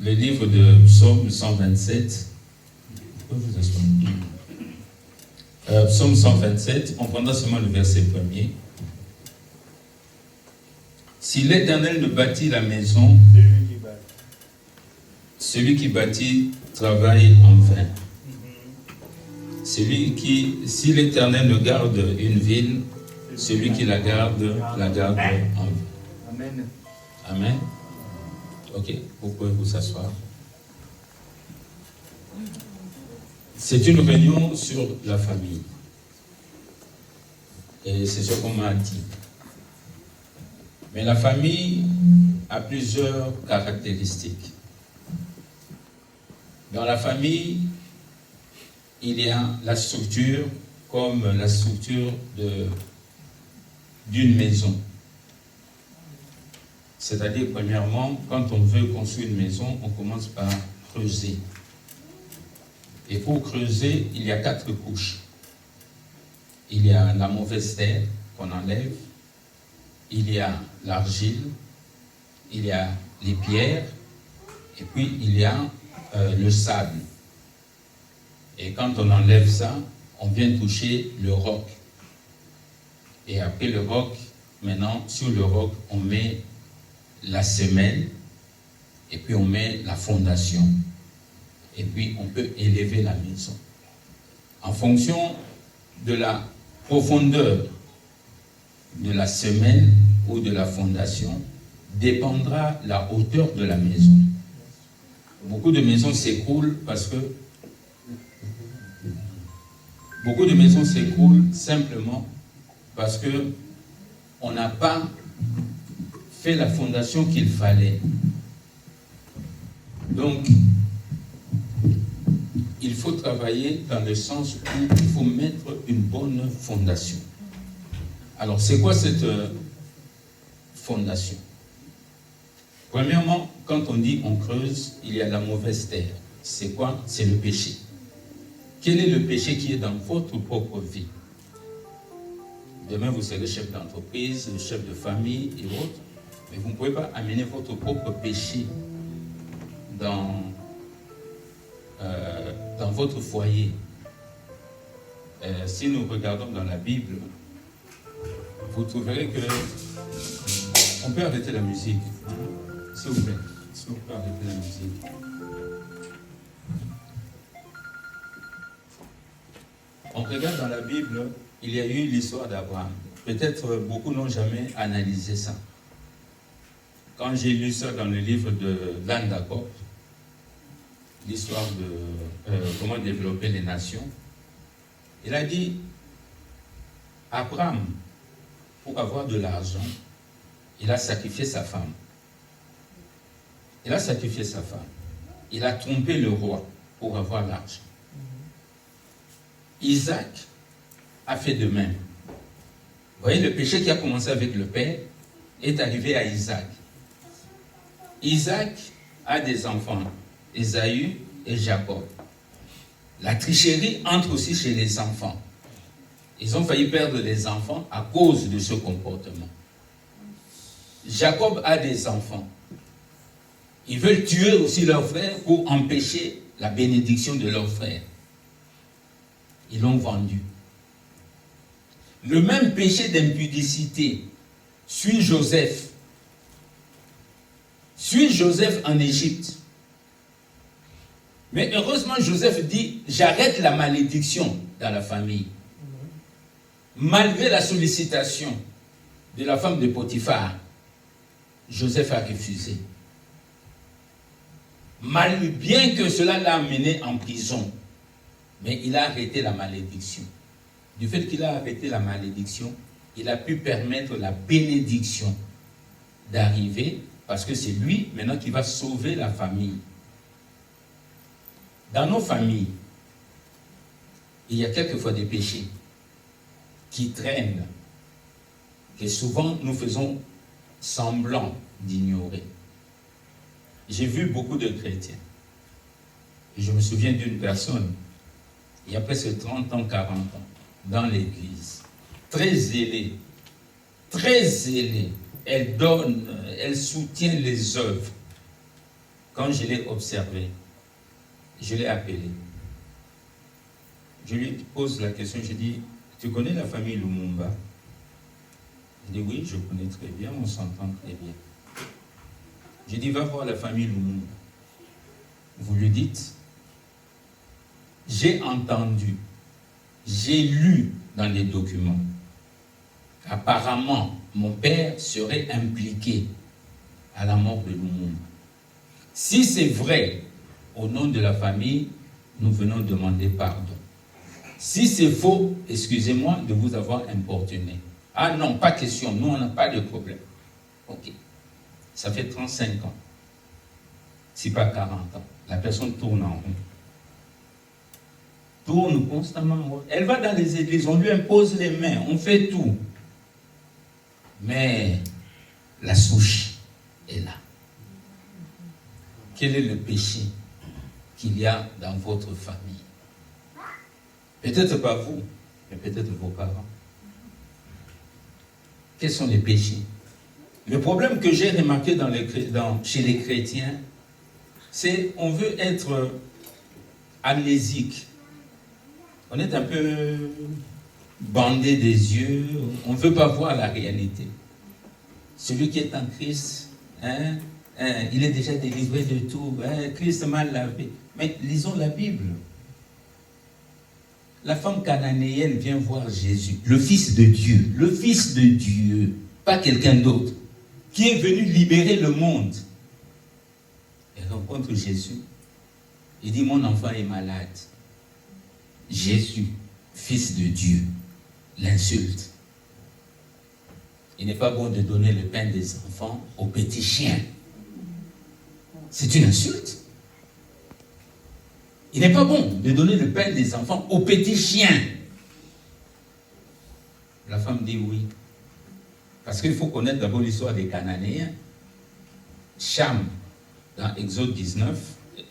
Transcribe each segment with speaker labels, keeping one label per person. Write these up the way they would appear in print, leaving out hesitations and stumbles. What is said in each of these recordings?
Speaker 1: le livre de Psaume 127. Psaume 127, on prendra seulement le verset premier. Si l'Éternel ne bâtit la maison, celui qui bâtit travaille en vain. Si l'Éternel ne garde une ville, celui qui la garde en vain.
Speaker 2: Amen.
Speaker 1: Amen. Ok, vous pouvez vous asseoir. C'est une réunion sur la famille. Et c'est ce qu'on m'a dit. Mais la famille a plusieurs caractéristiques. Dans la famille, il y a la structure comme la structure d'une maison. C'est-à-dire, premièrement, quand on veut construire une maison, on commence par creuser. Et pour creuser, il y a 4 couches. Il y a la mauvaise terre qu'on enlève, il y a l'argile, il y a les pierres, et puis il y a le sable. Et quand on enlève ça, on vient toucher le roc. Et après le roc, maintenant, sur le roc, on met la semelle, et puis on met la fondation. Et puis on peut élever la maison. En fonction de la profondeur de la semelle ou de la fondation, dépendra la hauteur de la maison. Beaucoup de maisons s'écroulent parce que simplement parce que on n'a pas fait la fondation qu'il fallait. Donc, il faut travailler dans le sens où il faut mettre une bonne fondation. Alors, c'est quoi cette fondation? Premièrement, quand on dit on creuse, il y a la mauvaise terre. C'est quoi? C'est le péché. Quel est le péché qui est dans votre propre vie? Demain, vous serez le chef d'entreprise, le chef de famille et autres, mais vous ne pouvez pas amener votre propre péché dans votre foyer. Si nous regardons dans la Bible, vous trouverez que... On peut arrêter la musique, s'il vous plaît. Si on peut arrêter la musique. On regarde dans la Bible, il y a eu l'histoire d'Abraham. Peut-être beaucoup n'ont jamais analysé ça. Quand j'ai lu ça dans le livre de Dan Jacob, l'histoire de comment développer les nations, il a dit, Abraham, pour avoir de l'argent, il a sacrifié sa femme. Il a sacrifié sa femme. Il a trompé le roi pour avoir l'argent. Isaac a fait de même. Vous voyez, le péché qui a commencé avec le père est arrivé à Isaac. Isaac a des enfants, Ésaü et Jacob. La tricherie entre aussi chez les enfants. Ils ont failli perdre des enfants à cause de ce comportement. Jacob a des enfants. Ils veulent tuer aussi leur frère pour empêcher la bénédiction de leur frère. Ils l'ont vendu. Le même péché d'impudicité suit Joseph. Suit Joseph en Égypte. Mais heureusement, Joseph dit, j'arrête la malédiction dans la famille. Malgré la sollicitation de la femme de Potiphar, Joseph a refusé. Bien que cela l'a amené en prison, mais il a arrêté la malédiction. Du fait qu'il a arrêté la malédiction, il a pu permettre la bénédiction d'arriver, parce que c'est lui maintenant qui va sauver la famille. Dans nos familles, il y a quelquefois des péchés qui traînent, que souvent nous faisons semblant d'ignorer. J'ai vu beaucoup de chrétiens. Je me souviens d'une personne, il y a presque 30 ans, 40 ans, dans l'église, très zélée, elle donne, elle soutient les œuvres. quand je l'ai observé, je l'ai appelé. Je lui pose la question, je dis, tu connais la famille Lumumba? Il dit, oui, je connais très bien, on s'entend très bien. Je dis, va voir la famille Lumumba. Vous lui dites, j'ai entendu, j'ai lu dans les documents, apparemment, mon père serait impliqué à la mort de Lumumba. Si c'est vrai, au nom de la famille, nous venons demander pardon. Si c'est faux, excusez-moi de vous avoir importuné. Ah non, pas question, nous on n'a pas de problème. Ok. Ça fait 35 ans, si pas 40 ans. La personne tourne en rond. Tourne constamment. Elle va dans les églises, on lui impose les mains, on fait tout. Mais la souche est là. Quel est le péché qu'il y a dans votre famille? Peut-être pas vous, mais peut-être vos parents. Quels sont les péchés? Le problème que j'ai remarqué chez les chrétiens, c'est qu'on veut être amnésique. On est un peu bandé des yeux, on ne veut pas voir la réalité. Celui qui est en Christ, il est déjà délivré de tout. Christ m'a lavé. Mais lisons la Bible. La femme cananéenne vient voir Jésus, le Fils de Dieu, pas quelqu'un d'autre, qui est venu libérer le monde. Elle rencontre Jésus. Il dit, mon enfant est malade. Jésus, Fils de Dieu, l'insulte. Il n'est pas bon de donner le pain des enfants aux petits chiens. C'est une insulte. Il n'est pas bon de donner le pain des enfants aux petits chiens. La femme dit oui. Parce qu'il faut connaître d'abord l'histoire des Cananéens. Cham, dans Exode 19,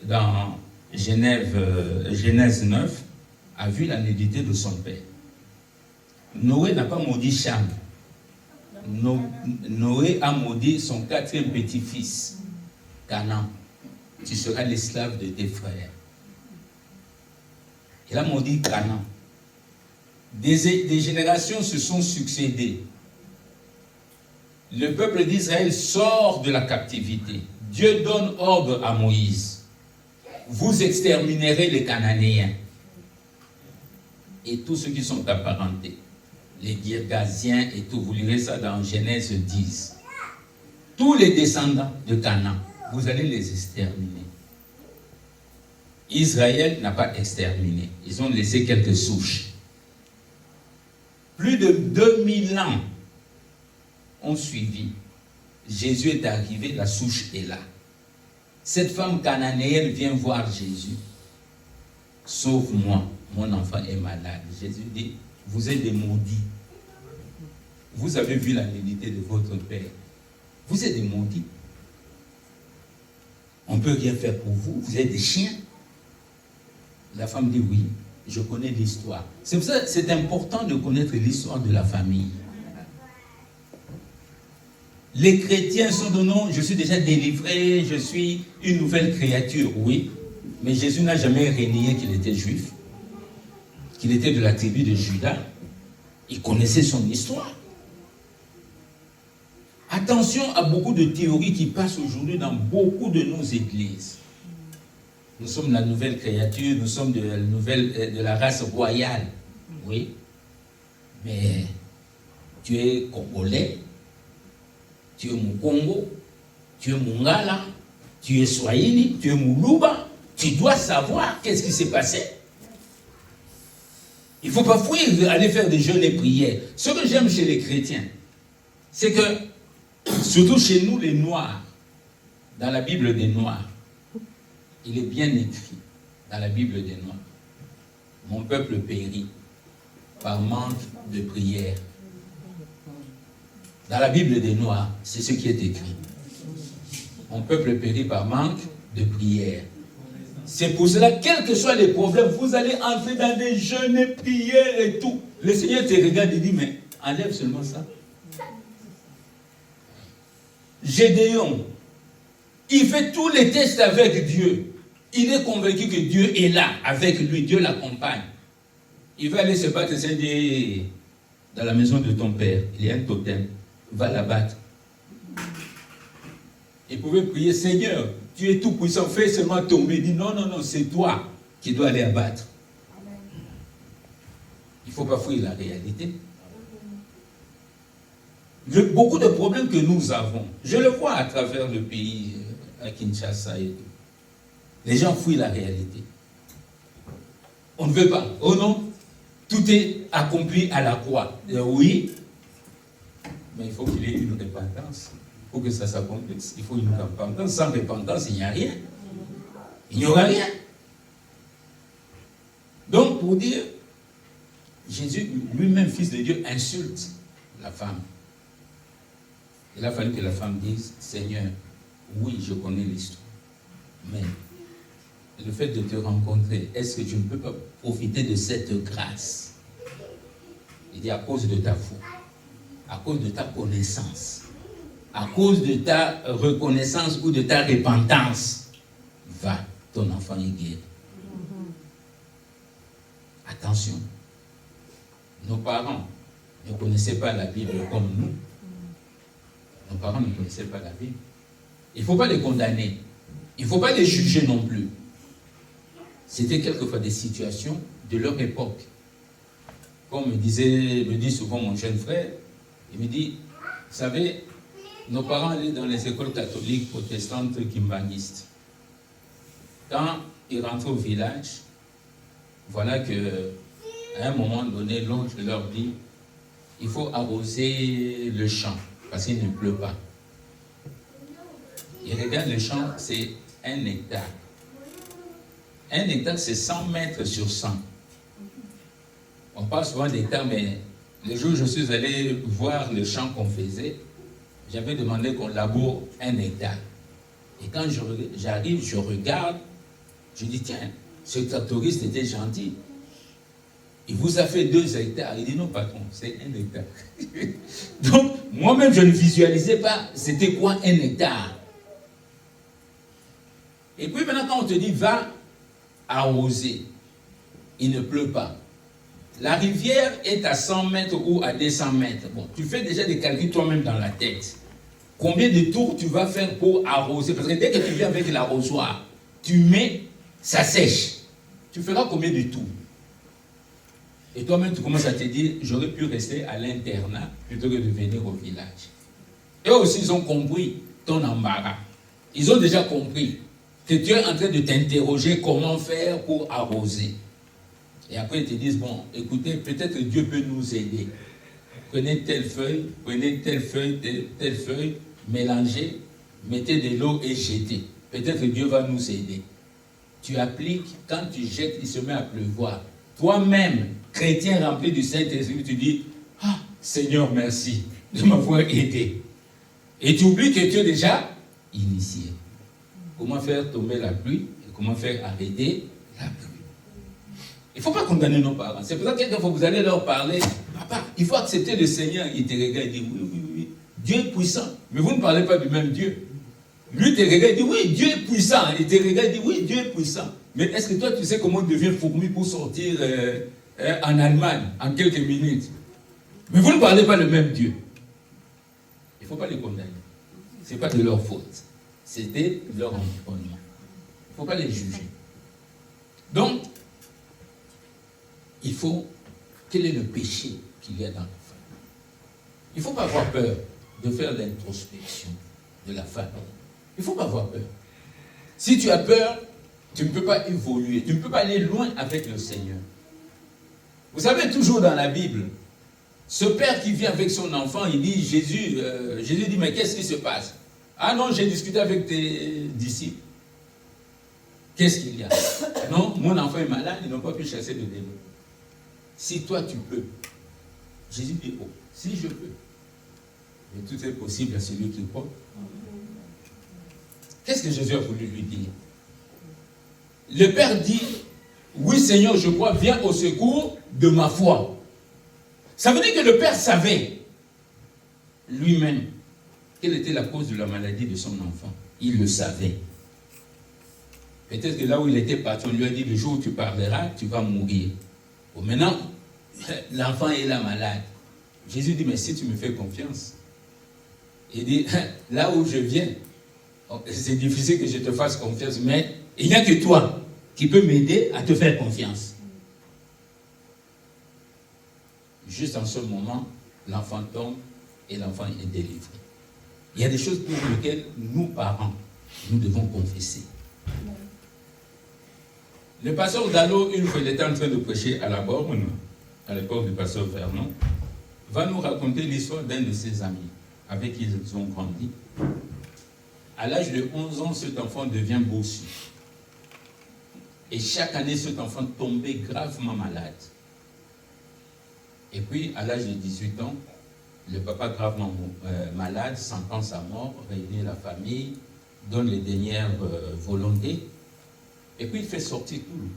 Speaker 1: dans Genèse 9, a vu la nudité de son père. Noé n'a pas maudit Cham. Noé a maudit son 4e petit-fils, Canaan. Tu seras l'esclave de tes frères. Il a maudit Canaan. Des générations se sont succédées. Le peuple d'Israël sort de la captivité. Dieu donne ordre à Moïse. Vous exterminerez les Cananéens et tous ceux qui sont apparentés. Les Girgasiens et tout. Vous lirez ça dans Genèse 10. Tous les descendants de Canaan, vous allez les exterminer. Israël n'a pas exterminé. Ils ont laissé quelques souches. Plus de 2000 ans ont suivi. Jésus est arrivé, la souche est là. Cette femme cananéenne vient voir Jésus. Sauve-moi, mon enfant est malade. Jésus dit, vous êtes des maudits. Vous avez vu la nudité de votre père. Vous êtes des maudits. On ne peut rien faire pour vous. Vous êtes des chiens. La femme dit oui, je connais l'histoire. C'est pour ça que c'est important de connaître l'histoire de la famille. Les chrétiens sont de nom, je suis déjà délivré, je suis une nouvelle créature, oui. Mais Jésus n'a jamais renié qu'il était juif, qu'il était de la tribu de Juda. Il connaissait son histoire. Attention à beaucoup de théories qui passent aujourd'hui dans beaucoup de nos églises. Nous sommes la nouvelle créature, nous sommes de la race royale. Oui. Mais tu es Congolais, tu es Mukongo, tu es Mungala, tu es Swahili, tu es Muluba. Tu dois savoir qu'est-ce qui s'est passé. Il ne faut pas fuir, aller faire des jeûnes et prières. Ce que j'aime chez les chrétiens, c'est que, surtout chez nous les Noirs, dans la Bible des Noirs, il est bien écrit dans la Bible des Noirs. Mon peuple périt par manque de prière. Dans la Bible des Noirs, c'est ce qui est écrit. Mon peuple périt par manque de prière. C'est pour cela, quels que soient les problèmes, vous allez entrer dans des jeûnes et prières et tout. Le Seigneur te regarde et dit, mais enlève seulement ça. Gédéon, Il fait tous les tests avec Dieu. Il est convaincu que Dieu est là, avec lui. Dieu l'accompagne. Il va aller se battre et se dire, dans la maison de ton père, il y a un totem. Va la battre. Il pouvait prier, Seigneur, tu es tout puissant, fais seulement tomber. Il dit, non, non, non, c'est toi qui dois aller abattre. Il ne faut pas fuir la réalité. Beaucoup de problèmes que nous avons, je le vois à travers le pays, à Kinshasa et tout. Les gens fuient la réalité. On ne veut pas. Oh non, tout est accompli à la croix. Oui, mais il faut qu'il y ait une repentance. Il faut que ça s'accomplisse. Il faut une repentance. Sans repentance, il n'y a rien. Il n'y aura rien. Donc, pour dire, Jésus, lui-même, fils de Dieu, insulte la femme. Il a fallu que la femme dise, Seigneur, oui, je connais l'histoire, mais le fait de te rencontrer, est-ce que tu ne peux pas profiter de cette grâce? Il dit, à cause de ta foi, à cause de ta connaissance, à cause de ta reconnaissance ou de ta repentance, va, ton enfant est guéri. Attention, nos parents ne connaissaient pas la Bible comme nous. Nos parents ne connaissaient pas la Bible. Il ne faut pas les condamner. Il ne faut pas les juger non plus. C'était quelquefois des situations de leur époque. Comme me dit souvent mon jeune frère, il me dit, vous savez, nos parents allaient dans les écoles catholiques protestantes kimbanguistes. Quand ils rentrent au village, voilà que à un moment donné, l'oncle leur dit, il faut arroser le champ, parce qu'il ne pleut pas. Ils regardent le champ, c'est 1 hectare. 1 hectare, c'est 100 mètres sur 100. On parle souvent d'hectares, mais le jour où je suis allé voir le champ qu'on faisait, j'avais demandé qu'on laboure 1 hectare. Et quand j'arrive, je regarde, je dis, tiens, ce tractoriste était gentil. Il vous a fait 2 hectares. Il dit, non, patron, c'est 1 hectare. Donc, moi-même, je ne visualisais pas c'était quoi 1 hectare. Et puis maintenant, quand on te dit, va arroser, il ne pleut pas. La rivière est à 100 mètres ou à 200 mètres. Bon, tu fais déjà des calculs toi-même dans la tête. Combien de tours tu vas faire pour arroser? Parce que dès que tu viens avec l'arrosoir, tu mets, ça sèche. Tu feras combien de tours? Et toi-même, tu commences à te dire, j'aurais pu rester à l'internat plutôt que de venir au village. Eux aussi, ils ont compris ton embarras. Ils ont déjà compris que tu es en train de t'interroger comment faire pour arroser. Et après, ils te disent, bon, écoutez, peut-être que Dieu peut nous aider. Prenez telle feuille, telle feuille, mélangez, mettez de l'eau et jetez. Peut-être que Dieu va nous aider. Tu appliques, quand tu jettes, il se met à pleuvoir. Toi-même, chrétien rempli du Saint-Esprit, tu dis, ah, Seigneur, merci de m'avoir aidé. Et tu oublies que tu es déjà initié. Comment faire tomber la pluie et comment faire arrêter la pluie. Il ne faut pas condamner nos parents. C'est pour ça que quelquefois vous allez leur parler, papa, il faut accepter le Seigneur. Il te regarde et dit, oui, oui, oui, Dieu est puissant. Mais vous ne parlez pas du même Dieu. Lui te regarde et dit, oui, Dieu est puissant. Il te regarde et dit, oui, Dieu est puissant. Mais est-ce que toi, tu sais comment on devient fourmi pour sortir en Allemagne en quelques minutes? Mais vous ne parlez pas le même Dieu. Il ne faut pas les condamner. Ce n'est pas de leur faute. C'était leur environnement. Il ne faut pas les juger. Donc, il faut... Quel est le péché qu'il y a dans la famille? Il ne faut pas avoir peur de faire l'introspection de la famille. Il ne faut pas avoir peur. Si tu as peur, tu ne peux pas évoluer. Tu ne peux pas aller loin avec le Seigneur. Vous savez, toujours dans la Bible, ce père qui vient avec son enfant, il dit, Jésus dit, mais qu'est-ce qui se passe? Ah non, j'ai discuté avec tes disciples. Qu'est-ce qu'il y a? Non, mon enfant est malade, ils n'ont pas pu chasser le démon. Si toi tu peux, Jésus dit, oh, si je peux. Mais tout est possible à celui qui croit. Qu'est-ce que Jésus a voulu lui dire? Le Père dit, oui Seigneur, je crois, viens au secours de ma foi. Ça veut dire que le Père savait lui-même quelle était la cause de la maladie de son enfant. il le savait. Peut-être que là où il était parti, on lui a dit, le jour où tu parleras, tu vas mourir. Bon, maintenant, l'enfant est là malade. Jésus dit, mais si tu me fais confiance, il dit, là où je viens, c'est difficile que je te fasse confiance, mais il n'y a que toi qui peux m'aider à te faire confiance. Juste en ce moment, l'enfant tombe et l'enfant est délivré. Il y a des choses pour lesquelles nous, parents, nous devons confesser. Le pasteur Dallot, une fois, il était en train de prêcher à la Borne, à l'époque du pasteur Vernon, va nous raconter l'histoire d'un de ses amis avec qui ils ont grandi. À l'âge de 11 ans, cet enfant devient bossu. Et chaque année, cet enfant tombait gravement malade. Et puis, à l'âge de 18 ans, le papa gravement malade, sentant sa mort, réunit la famille, donne les dernières volontés, et puis il fait sortir tout le monde.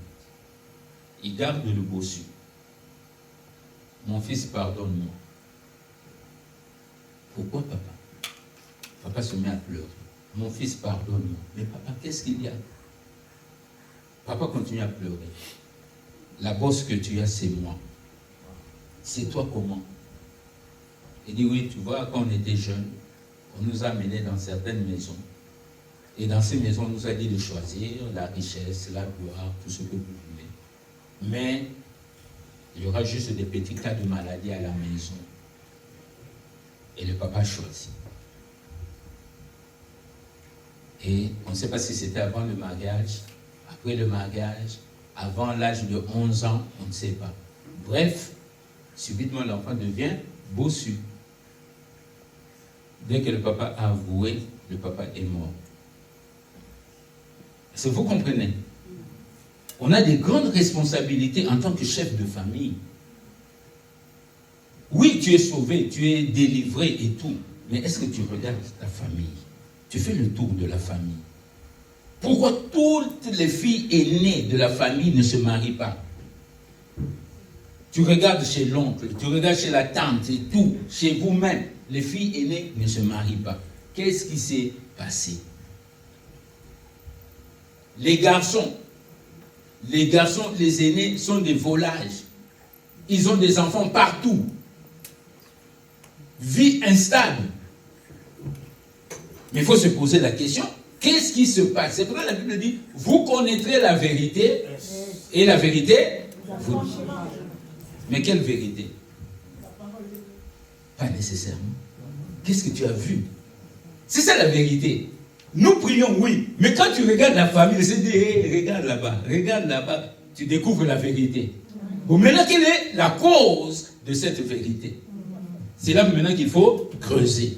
Speaker 1: Il garde le bossu. Mon fils, pardonne-moi. Pourquoi, papa? Papa se met à pleurer. Mon fils, pardonne-moi. Mais papa, qu'est-ce qu'il y a? Papa continue à pleurer. La bosse que tu as, c'est moi. C'est toi comment? Il dit, oui, tu vois, quand on était jeunes, on nous a amenés dans certaines maisons. Et dans ces maisons, on nous a dit de choisir la richesse, la gloire, tout ce que vous voulez. Mais il y aura juste des petits cas de maladie à la maison. Et le papa choisit. Et on ne sait pas si c'était avant le mariage, après le mariage, avant l'âge de 11 ans, on ne sait pas. Bref, subitement l'enfant devient bossu. Dès que le papa a avoué, le papa est mort. Est-ce que vous comprenez? On a des grandes responsabilités en tant que chef de famille. Oui, tu es sauvé, tu es délivré et tout, mais est-ce que tu regardes ta famille? Tu fais le tour de la famille. Pourquoi toutes les filles aînées de la famille ne se marient pas? Tu regardes chez l'oncle, tu regardes chez la tante et tout, chez vous-même, les filles aînées ne se marient pas. Qu'est-ce qui s'est passé? Les garçons, les aînés sont des volages. Ils ont des enfants partout. Vie instable. Mais il faut se poser la question, qu'est-ce qui se passe? C'est pourquoi la Bible dit, vous connaîtrez la vérité, et la vérité, vous... Mais quelle vérité? Pas nécessairement. Qu'est-ce que tu as vu? C'est ça la vérité. Nous prions, oui, mais quand tu regardes la famille, tu te dis, hey, regarde là-bas, tu découvres la vérité. Bon, maintenant, quelle est la cause de cette vérité? C'est là maintenant qu'il faut creuser.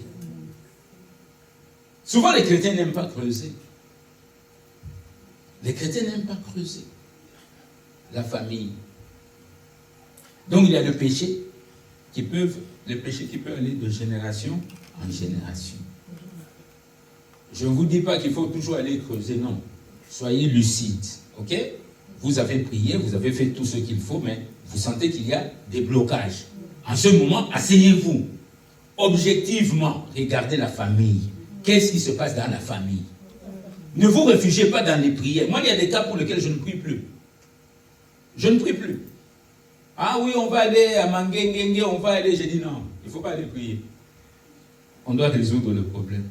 Speaker 1: Souvent, les chrétiens n'aiment pas creuser. Les chrétiens n'aiment pas creuser. La famille. Donc, il y a le péché qui peut aller de génération en génération. Je ne vous dis pas qu'il faut toujours aller creuser, non. Soyez lucide, ok? Vous avez prié, vous avez fait tout ce qu'il faut, mais vous sentez qu'il y a des blocages. En ce moment, asseyez-vous. Objectivement, regardez la famille. Qu'est-ce qui se passe dans la famille? Ne vous réfugiez pas dans les prières. Moi, il y a des cas pour lesquels je ne prie plus. Je ne prie plus. Ah oui, on va aller à Manguengue, on va aller. J'ai dit non, il ne faut pas aller prier. On doit résoudre le problème.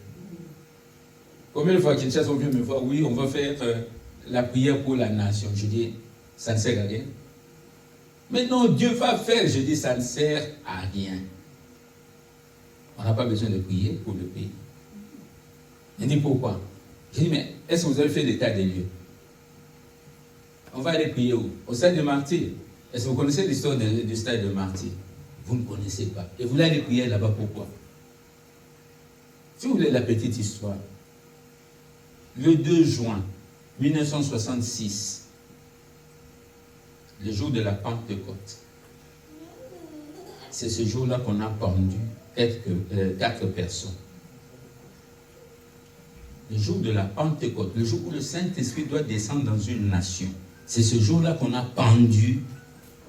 Speaker 1: Combien de fois Kinshasa vient me voir, oui, on va faire la prière pour la nation. Je dis, ça ne sert à rien. Mais non, Dieu va faire. Je dis, ça ne sert à rien. On n'a pas besoin de prier pour le pays. Il dit, pourquoi? Je dis, mais est-ce que vous avez fait l'état des lieux? On va aller prier où? Au stade de martyrs. Est-ce que vous connaissez l'histoire du stade de martyrs? Vous ne connaissez pas. Et vous voulez aller prier là-bas, pourquoi? Si vous voulez la petite histoire, le 2 juin 1966, le jour de la Pentecôte, c'est ce jour-là qu'on a pendu 4 personnes. Le jour de la Pentecôte, le jour où le Saint-Esprit doit descendre dans une nation, c'est ce jour-là qu'on a pendu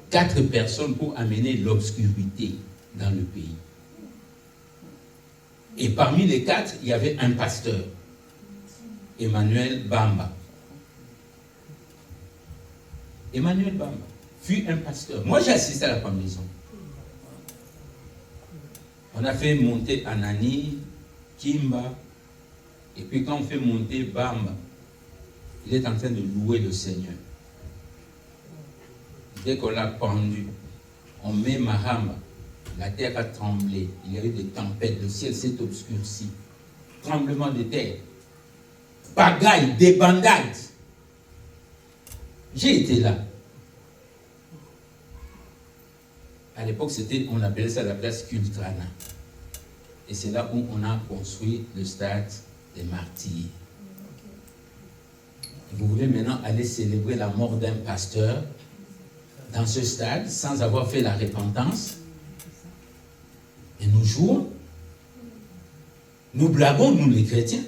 Speaker 1: 4 personnes pour amener l'obscurité dans le pays. Et parmi les 4, il y avait un pasteur. Emmanuel Bamba. Emmanuel Bamba fut un pasteur. Moi, j'ai assisté à la pendaison. On a fait monter Anani, Kimba, et puis quand on fait monter Bamba, il est en train de louer le Seigneur. Dès qu'on l'a pendu, on met Mahamba, la terre a tremblé, il y a eu des tempêtes, le ciel s'est obscurci, tremblement de terre, bagaille, débandade. J'ai été là. À l'époque, on appelait ça la place Kultrana. Et c'est là où on a construit le stade des martyrs. Vous voulez maintenant aller célébrer la mort d'un pasteur dans ce stade sans avoir fait la repentance? Et nous jouons, nous blaguons, nous les chrétiens.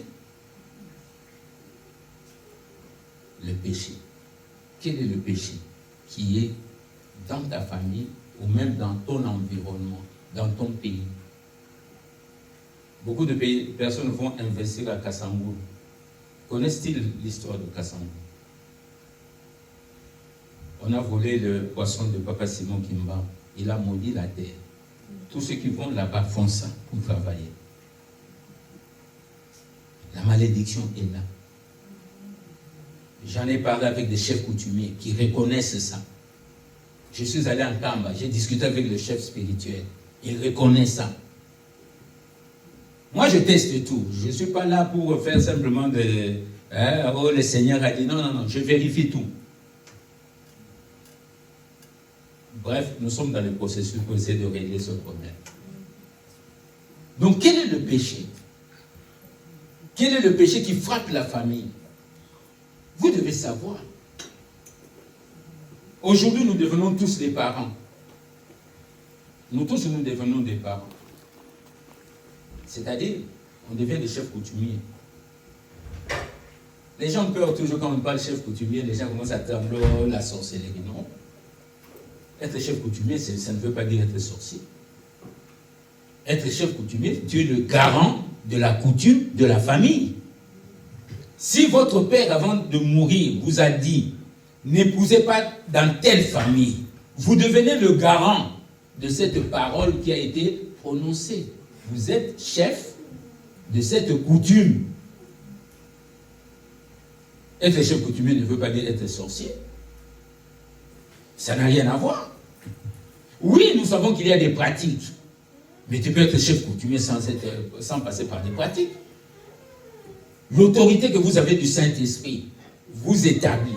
Speaker 1: Le péché. Quel est le péché qui est dans ta famille ou même dans ton environnement, dans ton pays? Beaucoup de personnes vont investir à Kassangou. Connaissent-ils l'histoire de Kassangou? On a volé le poisson de Papa Simon Kimba. Il a maudit la terre. Tous ceux qui vont là-bas font ça pour travailler. La malédiction est là. J'en ai parlé avec des chefs coutumiers qui reconnaissent ça. Je suis allé en Kamba, j'ai discuté avec le chef spirituel. Il reconnaît ça. Moi, je teste tout. Je ne suis pas là pour faire simplement de... oh, le Seigneur a dit non, non, non. Je vérifie tout. Bref, nous sommes dans le processus pour essayer de régler ce problème. Donc, quel est le péché? Quel est le péché qui frappe la famille? Vous devez savoir. Aujourd'hui, nous devenons tous des parents. Nous tous, nous devenons des parents. C'est-à-dire, on devient des chefs coutumiers. Les gens peurent toujours quand on parle chef coutumier, les gens commencent à trembler, oh, la sorcellerie. Non. Être chef coutumier, ça ne veut pas dire être sorcier. Être chef coutumier, tu es le garant de la coutume de la famille. Si votre père, avant de mourir, vous a dit « N'épousez pas dans telle famille », vous devenez le garant de cette parole qui a été prononcée. Vous êtes chef de cette coutume. Être chef coutumier ne veut pas dire être sorcier. Ça n'a rien à voir. Oui, nous savons qu'il y a des pratiques. Mais tu peux être chef coutumier sans passer par des pratiques. L'autorité que vous avez du Saint-Esprit vous établit.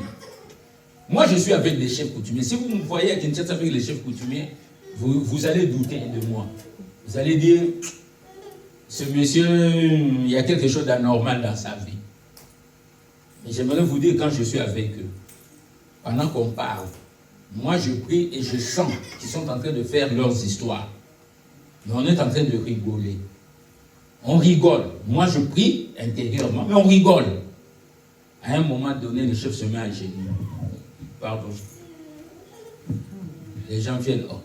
Speaker 1: Moi, je suis avec des chefs coutumiers. Si vous me voyez à Kinshasa avec les chefs coutumiers, vous allez douter de moi. Vous allez dire, ce monsieur, il y a quelque chose d'anormal dans sa vie. Et j'aimerais vous dire, quand je suis avec eux, pendant qu'on parle, moi je prie et je sens qu'ils sont en train de faire leurs histoires. Mais on est en train de rigoler. On rigole. Moi je prie intérieurement, mais on rigole. À un moment donné, le chef se met à genoux. Pardon. Les gens viennent, oh,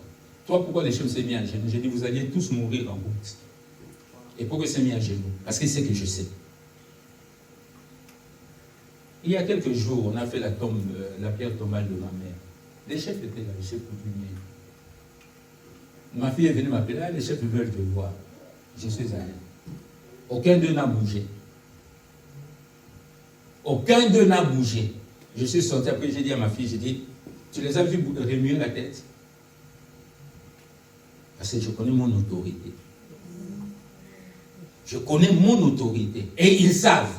Speaker 1: toi pourquoi le chef s'est mis à genoux? J'ai dit, vous alliez tous mourir en route. Et pourquoi il s'est mis à genoux? Parce qu'il sait que je sais. Il y a quelques jours, on a fait la pierre tombale de ma mère. Les chefs étaient là, les chefs coutumiers. Ma fille est venue m'appeler, ah, les chefs veulent te voir. Je suis allé. Aucun d'eux n'a bougé. Aucun d'eux n'a bougé. Je suis sorti, après j'ai dit à ma fille, j'ai dit, tu les as vus remuer la tête? Parce que je connais mon autorité. Je connais mon autorité. Et ils savent.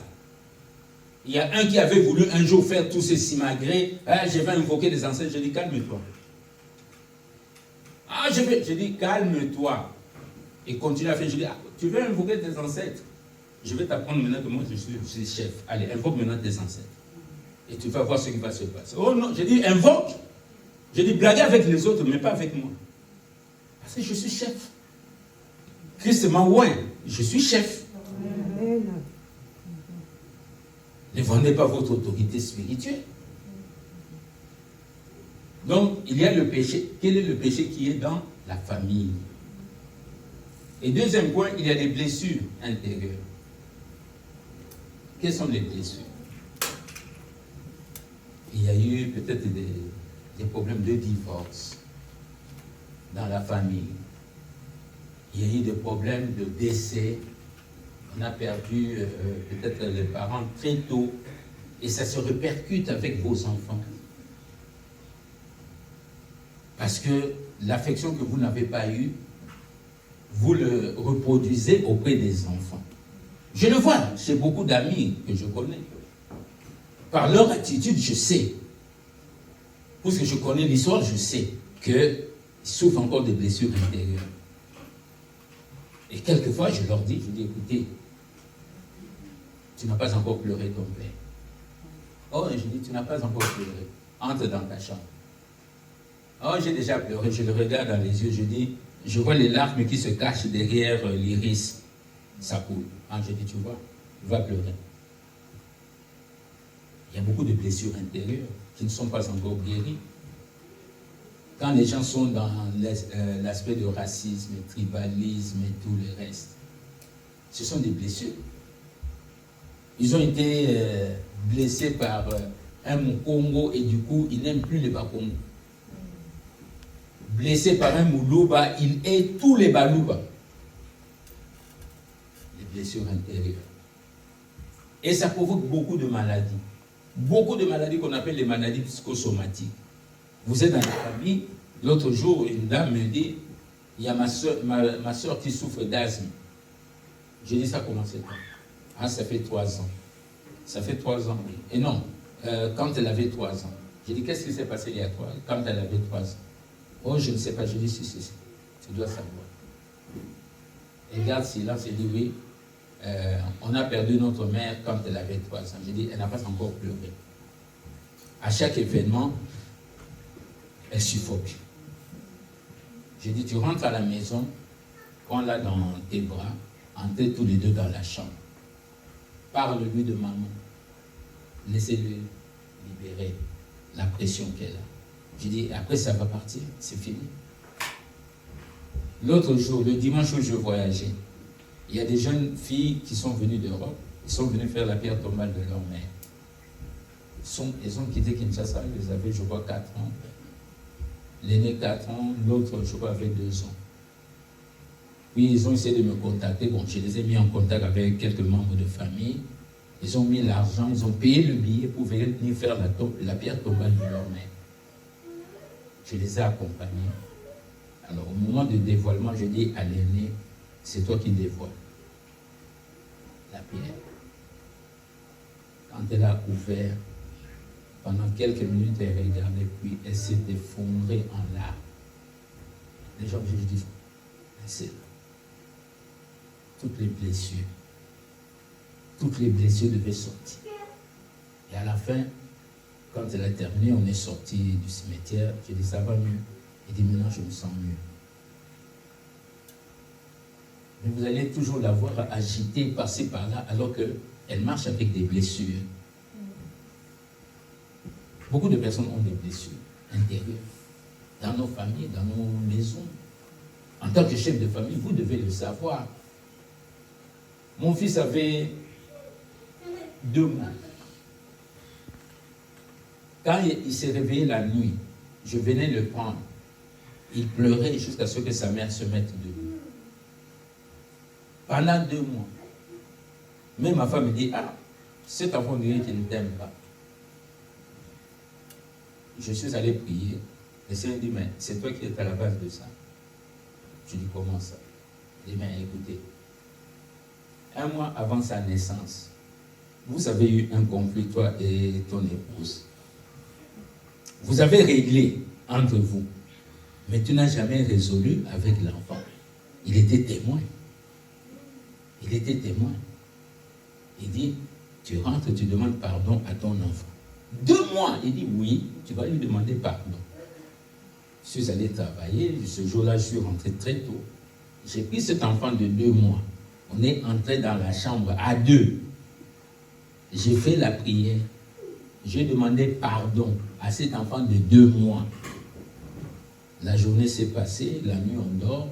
Speaker 1: Il y a un qui avait voulu un jour faire tous ces simagrées. Ah, je vais invoquer des ancêtres. Je dis, calme-toi. Ah, j'ai dit, calme-toi. Et continue à faire. Je dis, ah, tu veux invoquer tes ancêtres? Je vais t'apprendre maintenant que moi je suis chef. Allez, invoque maintenant tes ancêtres. Et tu vas voir ce qui va se passer. Oh non, j'ai dit, invoque. J'ai dit, blaguez avec les autres, mais pas avec moi. Parce que je suis chef. Christ m'a oint. Je suis chef. Ne vendez pas votre autorité spirituelle. Donc, il y a le péché. Quel est le péché qui est dans la famille? Et deuxième point, il y a des blessures intérieures. Quelles sont les blessures? Il y a eu peut-être des problèmes de divorce dans la famille. Il y a eu des problèmes de décès. On a perdu peut-être les parents très tôt. Et ça se répercute avec vos enfants. Parce que l'affection que vous n'avez pas eue, vous le reproduisez auprès des enfants. Je le vois chez beaucoup d'amis que je connais. Par leur attitude, je sais. Parce que je connais l'histoire, je sais qu'ils souffrent encore de blessures intérieures. Et quelquefois, je leur dis, écoutez, tu n'as pas encore pleuré ton père. Oh, je dis, tu n'as pas encore pleuré. Entre dans ta chambre. Oh, j'ai déjà pleuré. Je le regarde dans les yeux, je dis, je vois les larmes qui se cachent derrière l'iris. Ça coule. Ah, je dis, tu vois, tu vas pleurer. Il y a beaucoup de blessures intérieures qui ne sont pas encore guéries. Quand les gens sont dans l'aspect de racisme, tribalisme et tout le reste, ce sont des blessures. Ils ont été blessés par un Mukongo et du coup, ils n'aiment plus les Bakongo. Blessés par un Moulouba, ils aiment tous les Balouba. Les blessures intérieures. Et ça provoque beaucoup de maladies. Beaucoup de maladies qu'on appelle les maladies psychosomatiques. Vous êtes dans la famille, l'autre jour, une dame me dit, il y a ma soeur qui souffre d'asthme. J'ai dit, ça commence quand? Ah, ça fait 3 ans. Ça fait 3 ans, oui. Et non, quand elle avait 3 ans. J'ai dit, qu'est-ce qui s'est passé il y a 3 ans? Quand elle avait 3 ans. Oh, je ne sais pas. J'ai dit, si, tu dois savoir. Elle garde silence, elle dit, oui. On a perdu notre mère quand elle avait 3 ans. J'ai dit, elle n'a pas encore pleuré. À chaque événement, elle suffoque. J'ai dit, tu rentres à la maison, prends-la dans tes bras, entrez tous les deux dans la chambre. Parle-lui de maman. Laissez-le libérer la pression qu'elle a. J'ai dit, après ça va partir, c'est fini. L'autre jour, le dimanche où je voyageais, il y a des jeunes filles qui sont venues d'Europe, ils sont venues faire la pierre tombale de leur mère. Elles ont quitté Kinshasa, ils avaient, je crois, 4 ans. L'aîné 4 ans, l'autre, je crois, avait 2 ans. Puis ils ont essayé de me contacter. Bon, je les ai mis en contact avec quelques membres de famille. Ils ont mis l'argent, ils ont payé le billet pour venir faire la pierre tombale de leur mère. Je les ai accompagnés. Alors, au moment du dévoilement, je dis à l'aîné, c'est toi qui dévoiles la pierre. Quand elle a ouvert, pendant quelques minutes, elle regardait, puis elle s'est effondrée en larmes. Les gens, je dis, c'est là. Toutes les blessures devaient sortir. Et à la fin, quand elle a terminé, on est sorti du cimetière. J'ai dit, ça va mieux. Il dit, maintenant, je me sens mieux. Mais vous allez toujours la voir agiter, passer par là, alors qu'elle marche avec des blessures. Beaucoup de personnes ont des blessures intérieures. Dans nos familles, dans nos maisons. En tant que chef de famille, vous devez le savoir. Mon fils avait 2 mois. Quand il s'est réveillé la nuit, je venais le prendre. Il pleurait jusqu'à ce que sa mère se mette debout. Pendant 2 mois. Même ma femme me dit, ah, cet enfant dirait qu'il ne t'aime pas. Je suis allé prier. Le Seigneur dit, mais c'est toi qui es à la base de ça. Je dis, comment ça? Il dit, mais écoutez, 1 mois avant sa naissance, vous avez eu un conflit, toi et ton épouse. Vous avez réglé entre vous, mais tu n'as jamais résolu avec l'enfant. Il était témoin. Il était témoin. Il dit, tu rentres, tu demandes pardon à ton enfant. 2 mois, il dit oui, tu vas lui demander pardon. Je suis allé travailler, ce jour-là, je suis rentré très tôt. J'ai pris cet enfant de 2 mois. On est entré dans la chambre à 2. J'ai fait la prière. J'ai demandé pardon à cet enfant de 2 mois. La journée s'est passée, la nuit on dort.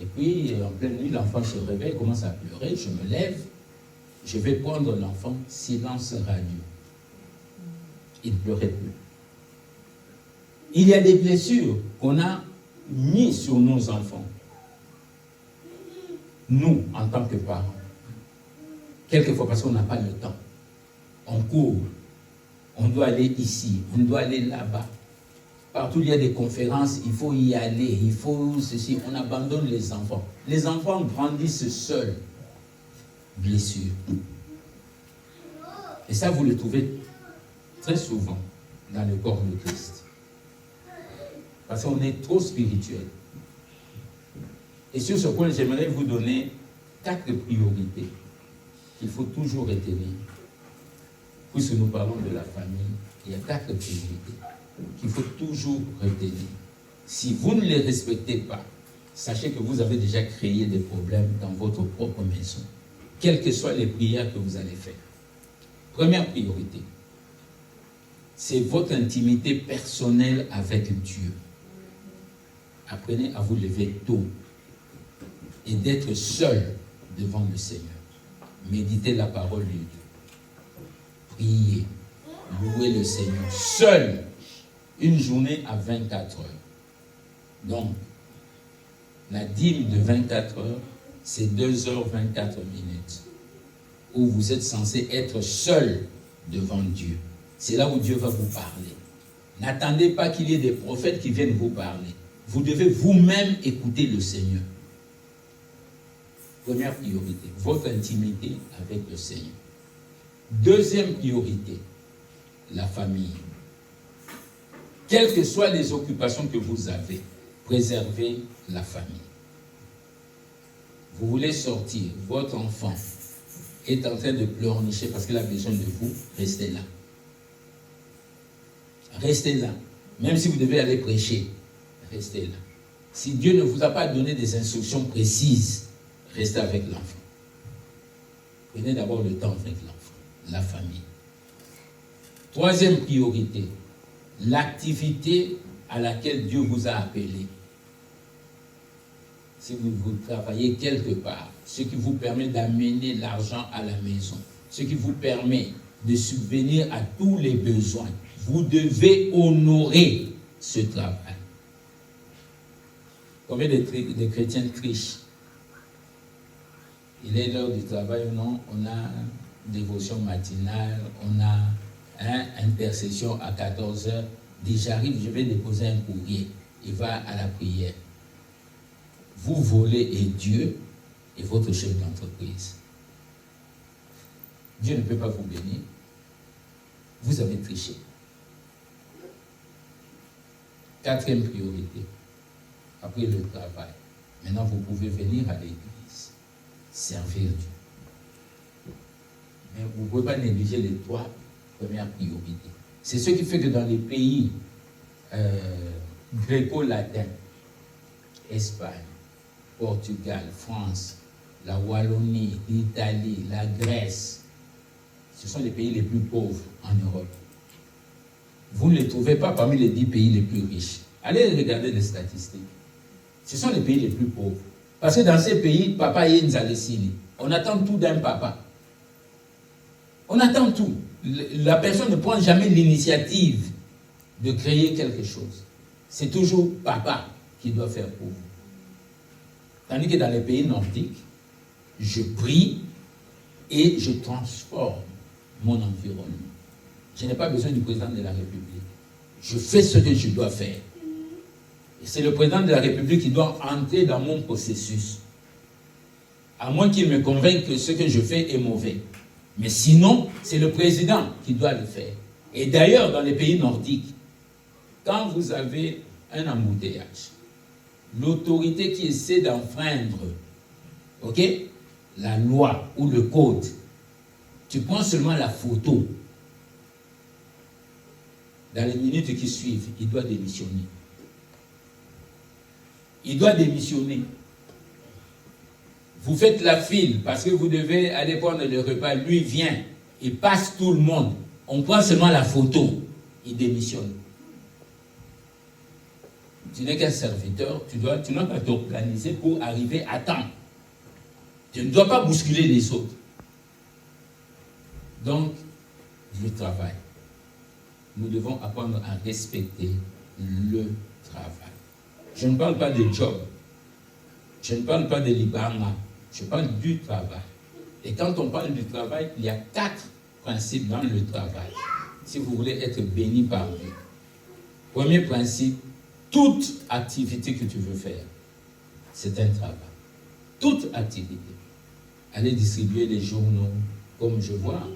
Speaker 1: Et puis, en pleine nuit, l'enfant se réveille, commence à pleurer, je me lève. je vais prendre l'enfant, silence radio. Il ne pleurait plus. Il y a des blessures qu'on a mises sur nos enfants. Nous, en tant que parents, quelquefois parce qu'on n'a pas le temps, on court, on doit aller ici, on doit aller là-bas. Partout il y a des conférences, il faut y aller, il faut ceci, on abandonne les enfants. Les enfants grandissent seuls. Blessures. Et ça, vous le trouvez très souvent dans le corps de Christ. Parce qu'on est trop spirituel. Et sur ce point, j'aimerais vous donner 4 priorités qu'il faut toujours retenir. Puisque nous parlons de la famille, il y a 4 priorités qu'il faut toujours retenir. Si vous ne les respectez pas, sachez que vous avez déjà créé des problèmes dans votre propre maison, quelles que soient les prières que vous allez faire. Première priorité, c'est votre intimité personnelle avec Dieu. Apprenez à vous lever tôt et d'être seul devant le Seigneur. Méditez la parole de Dieu. Priez, louez le Seigneur. Seul, une journée à 24 heures. Donc, la dîme de 24 heures, c'est 2h24 minutes. Où vous êtes censé être seul devant Dieu. C'est là où Dieu va vous parler. N'attendez pas qu'il y ait des prophètes qui viennent vous parler. Vous devez vous-même écouter le Seigneur. Première priorité, votre intimité avec le Seigneur. Deuxième priorité, la famille. Quelles que soient les occupations que vous avez, préservez la famille. Vous voulez sortir, votre enfant est en train de pleurnicher parce qu'il a besoin de vous, restez là. Restez là. Même si vous devez aller prêcher, restez là. Si Dieu ne vous a pas donné des instructions précises, restez avec l'enfant. Prenez d'abord le temps avec l'enfant, la famille. Troisième priorité, l'activité à laquelle Dieu vous a appelé. Si vous travaillez quelque part, ce qui vous permet d'amener l'argent à la maison, ce qui vous permet de subvenir à tous les besoins, vous devez honorer ce travail. Combien de chrétiens trichent? Il est l'heure du travail ou non? On a dévotion matinale, on a intercession à 14h. Dès j'arrive, je vais déposer un courrier. Il va à la prière. Vous volez et Dieu est votre chef d'entreprise. Dieu ne peut pas vous bénir. Vous avez triché. Quatrième priorité. Après le travail. Maintenant, vous pouvez venir à l'église. Servir Dieu. Mais vous ne pouvez pas négliger les 3 premières priorités. C'est ce qui fait que dans les pays gréco-latins, Espagne, Portugal, France, la Wallonie, l'Italie, la Grèce, ce sont les pays les plus pauvres en Europe. Vous ne les trouvez pas parmi les 10 pays les plus riches. Allez regarder les statistiques. Ce sont les pays les plus pauvres. Parce que dans ces pays, papa est Nzalesili. On attend tout d'un papa. On attend tout. La personne ne prend jamais l'initiative de créer quelque chose. C'est toujours papa qui doit faire pour vous. Tandis que dans les pays nordiques, je prie et je transforme mon environnement. Je n'ai pas besoin du président de la République. Je fais ce que je dois faire. Et c'est le président de la République qui doit entrer dans mon processus. À moins qu'il me convainque que ce que je fais est mauvais. Mais sinon, c'est le président qui doit le faire. Et d'ailleurs, dans les pays nordiques, quand vous avez un embouteillage, l'autorité qui essaie d'enfreindre, la loi ou le code, tu prends seulement la photo. Dans les minutes qui suivent, il doit démissionner. Il doit démissionner. Vous faites la file parce que vous devez aller prendre le repas. Lui vient, il passe tout le monde. On prend seulement la photo. Il démissionne. Tu n'es qu'un serviteur, tu dois pas t'organiser pour arriver à temps. Tu ne dois pas bousculer les autres. Donc, le travail. Nous devons apprendre à respecter le travail. Je ne parle pas de job. Je ne parle pas de libama. Je parle du travail. Et quand on parle du travail, il y a 4 principes dans le travail. Si vous voulez être béni par Dieu. Premier principe, toute activité que tu veux faire, c'est un travail. Toute activité. Aller distribuer les journaux, comme je vois,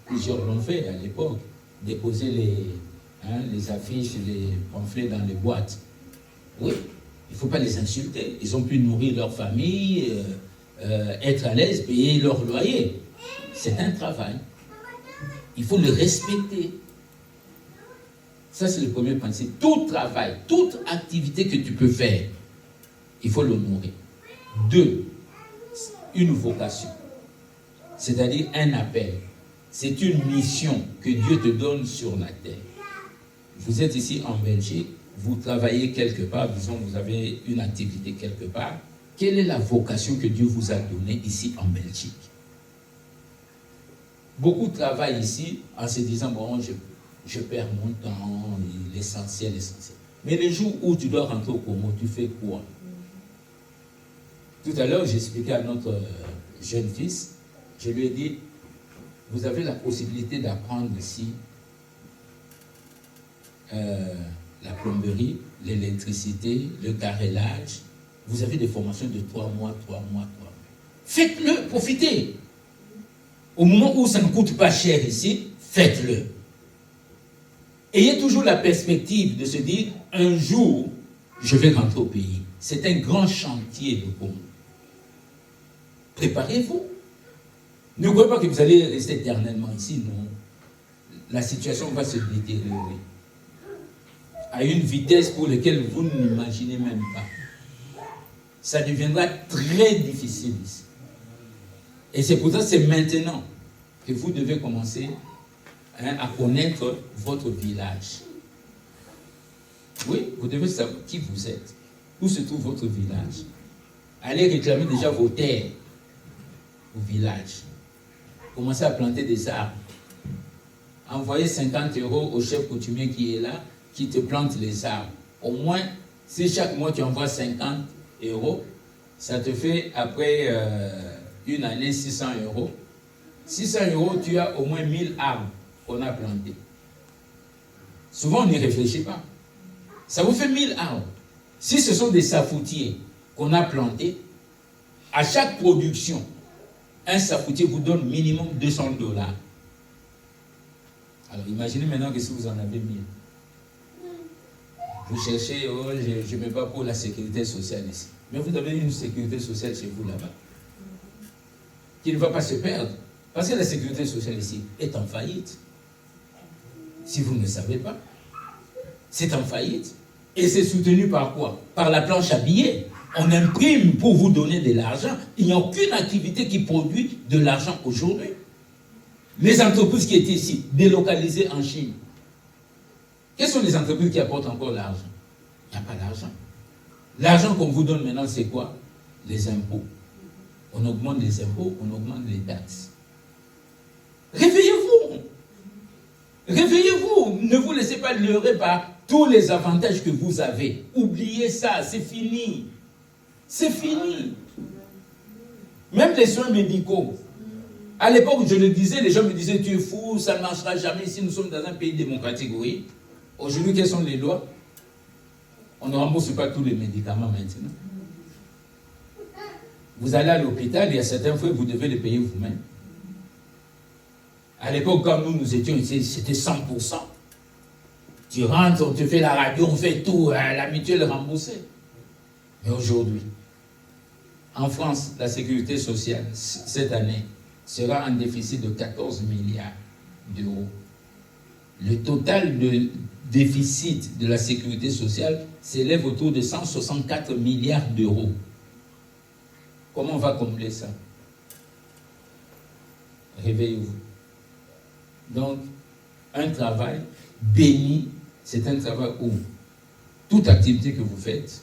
Speaker 1: plusieurs l'ont fait à l'époque, déposer les affiches, les pamphlets dans les boîtes. Oui, il ne faut pas les insulter. Ils ont pu nourrir leur famille, être à l'aise, payer leur loyer. C'est un travail. Il faut le respecter. Ça, c'est le premier principe. Tout travail, toute activité que tu peux faire, il faut l'honorer. 2, une vocation, c'est-à-dire un appel. C'est une mission que Dieu te donne sur la terre. Vous êtes ici en Belgique, vous travaillez quelque part, disons vous avez une activité quelque part. Quelle est la vocation que Dieu vous a donnée ici en Belgique? Beaucoup travaillent ici en se disant, bon, je perds mon temps, l'essentiel. Mais le jour où tu dois rentrer au Congo, tu fais quoi? Tout à l'heure, j'expliquais à notre jeune fils, je lui ai dit, vous avez la possibilité d'apprendre ici la plomberie, l'électricité, le carrelage. Vous avez des formations de 3 mois. Faites-le, profitez. Au moment où ça ne coûte pas cher ici, faites-le. Ayez toujours la perspective de se dire, un jour, je vais rentrer au pays. C'est un grand chantier de Congo. Préparez-vous. Ne croyez pas que vous allez rester éternellement ici, non. La situation va se détériorer à une vitesse pour laquelle vous n'imaginez même pas. Ça deviendra très difficile ici. Et c'est pour ça que c'est maintenant que vous devez commencer à connaître votre village. Oui, vous devez savoir qui vous êtes, où se trouve votre village. Allez réclamer déjà vos terres au village. Commencez à planter des arbres. Envoyez 50 € au chef coutumier qui est là, qui te plante les arbres. Au moins, si chaque mois tu envoies 50 €, ça te fait après une année 600 €. 600 €, tu as au moins 1000 arbres qu'on a plantés. Souvent, on n'y réfléchit pas. Ça vous fait 1000 arbres. Si ce sont des safoutiers qu'on a plantés, à chaque production, un safoutier vous donne minimum 200 $. Alors imaginez maintenant que si vous en avez 1000. Vous cherchez, oh, je ne me bats pour la sécurité sociale ici. Mais vous avez une sécurité sociale chez vous là-bas, qui ne va pas se perdre. Parce que la sécurité sociale ici est en faillite. Si vous ne le savez pas, c'est en faillite. Et c'est soutenu par quoi? Par la planche à billets. On imprime pour vous donner de l'argent. Il n'y a aucune activité qui produit de l'argent aujourd'hui. Les entreprises qui étaient ici, délocalisées en Chine, quelles sont les entreprises qui apportent encore l'argent? Il n'y a pas d'argent. L'argent qu'on vous donne maintenant, c'est quoi? Les impôts. On augmente les impôts, on augmente les taxes. Réveillez-vous. Réveillez-vous. Ne vous laissez pas leurrer par tous les avantages que vous avez. Oubliez ça, c'est fini. C'est fini. Même les soins médicaux. À l'époque où je le disais, les gens me disaient, tu es fou, ça ne marchera jamais ici, nous sommes dans un pays démocratique, oui. Aujourd'hui, quelles sont les lois? On ne rembourse pas tous les médicaments maintenant. Vous allez à l'hôpital, il y a certains frais, vous devez les payer vous-même. À l'époque, quand nous étions ici, c'était 100%. Tu rentres, on te fait la radio, on fait tout, la mutuelle remboursée. Mais aujourd'hui, en France, la sécurité sociale, cette année, sera en déficit de 14 milliards d'euros. Le total de déficit de la sécurité sociale s'élève autour de 164 milliards d'euros. Comment on va combler ça? Réveillez-vous. Donc, un travail béni, c'est un travail où toute activité que vous faites,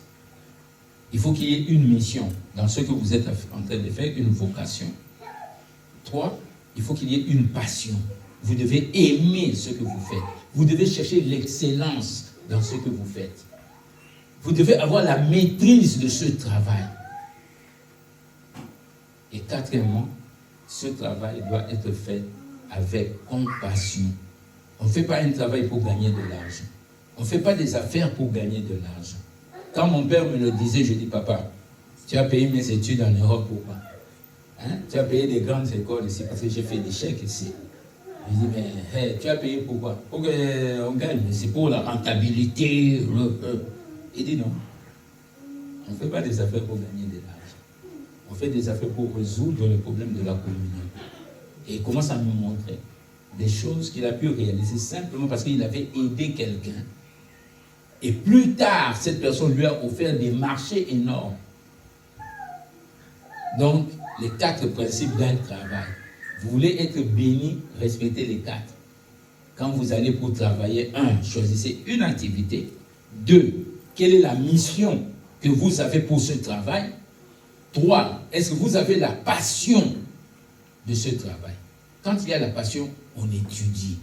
Speaker 1: il faut qu'il y ait une mission dans ce que vous êtes en train de faire, une vocation. 3, il faut qu'il y ait une passion. Vous devez aimer ce que vous faites. Vous devez chercher l'excellence dans ce que vous faites. Vous devez avoir la maîtrise de ce travail. Et quatrièmement, ce travail doit être fait avec compassion. On ne fait pas un travail pour gagner de l'argent. On ne fait pas des affaires pour gagner de l'argent. Quand mon père me le disait, je dis, papa, tu as payé mes études en Europe pourquoi? Hein? Tu as payé des grandes écoles ici parce que j'ai fait des chèques ici. Je dis, mais hey, tu as payé pourquoi? Pour qu'on gagne, c'est pour la rentabilité. Il dit non. On ne fait pas des affaires pour gagner de l'argent. On fait des affaires pour résoudre les problèmes de la communauté. Et il commence à me montrer des choses qu'il a pu réaliser simplement parce qu'il avait aidé quelqu'un. Et plus tard, cette personne lui a offert des marchés énormes. Donc, les 4 principes d'un travail. Vous voulez être béni, respectez les 4. Quand vous allez pour travailler, 1, choisissez une activité. 2, quelle est la mission que vous avez pour ce travail? 3, est-ce que vous avez la passion de ce travail? Quand il y a la passion, on étudie,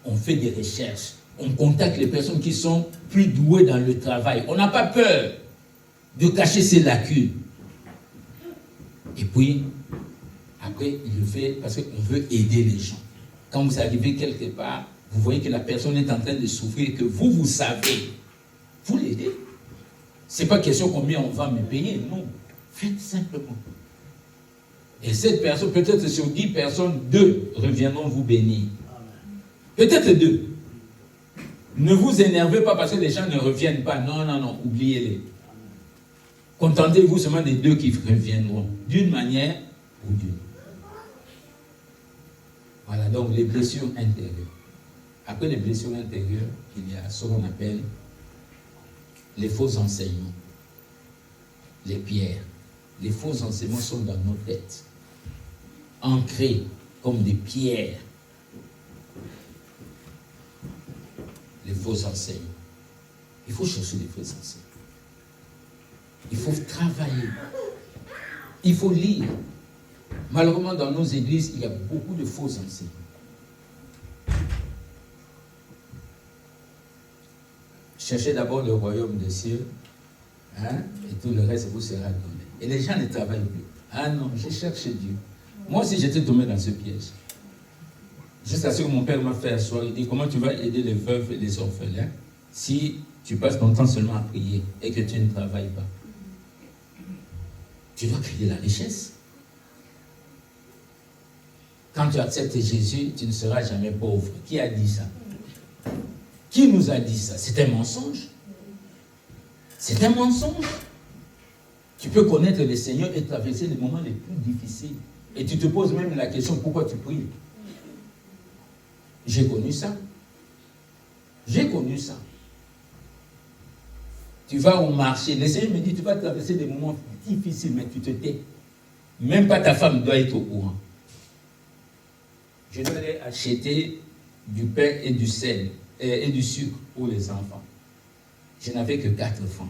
Speaker 1: on fait des recherches, on contacte les personnes qui sont plus douées dans le travail. On n'a pas peur de cacher ses lacunes. Et puis, après, il le fait parce qu'on veut aider les gens. Quand vous arrivez quelque part, vous voyez que la personne est en train de souffrir et que vous savez, vous l'aidez. Ce n'est pas question combien on va me payer, non. Faites simplement. Et cette personne, peut-être sur 10 personnes, 2 reviendront vous bénir. Peut-être 2. Ne vous énervez pas parce que les gens ne reviennent pas. Non, non, non, oubliez-les. Contentez-vous seulement des 2 qui reviendront, d'une manière ou d'une autre. Voilà, donc les blessures intérieures. Après les blessures intérieures, il y a ce qu'on appelle les faux enseignements, les pierres. Les faux enseignements sont dans nos têtes, ancrés comme des pierres. Les faux enseignements. Il faut chercher les faux enseignements. Il faut travailler. Il faut lire. Malheureusement, dans nos églises, il y a beaucoup de faux enseignements. Cherchez d'abord le royaume des cieux, hein, et tout le reste vous sera donné. Et les gens ne travaillent plus. Ah non, je cherche Dieu. Moi aussi, j'étais tombé dans ce piège. Jusqu'à ce que mon père m'a fait asseoir, il dit, comment tu vas aider les veuves et les orphelins si tu passes ton temps seulement à prier et que tu ne travailles pas? Tu dois créer la richesse. Quand tu acceptes Jésus, tu ne seras jamais pauvre. Qui a dit ça? Qui nous a dit ça? C'est un mensonge. C'est un mensonge. Tu peux connaître le Seigneur et traverser les moments les plus difficiles. Et tu te poses même la question, pourquoi tu pries? J'ai connu ça. J'ai connu ça. Tu vas au marché. Le Seigneur me dit, tu vas traverser des moments difficiles, mais tu te tais. Même pas ta femme doit être au courant. Je dois aller acheter du pain et du sel et du sucre pour les enfants. Je n'avais que 4 francs.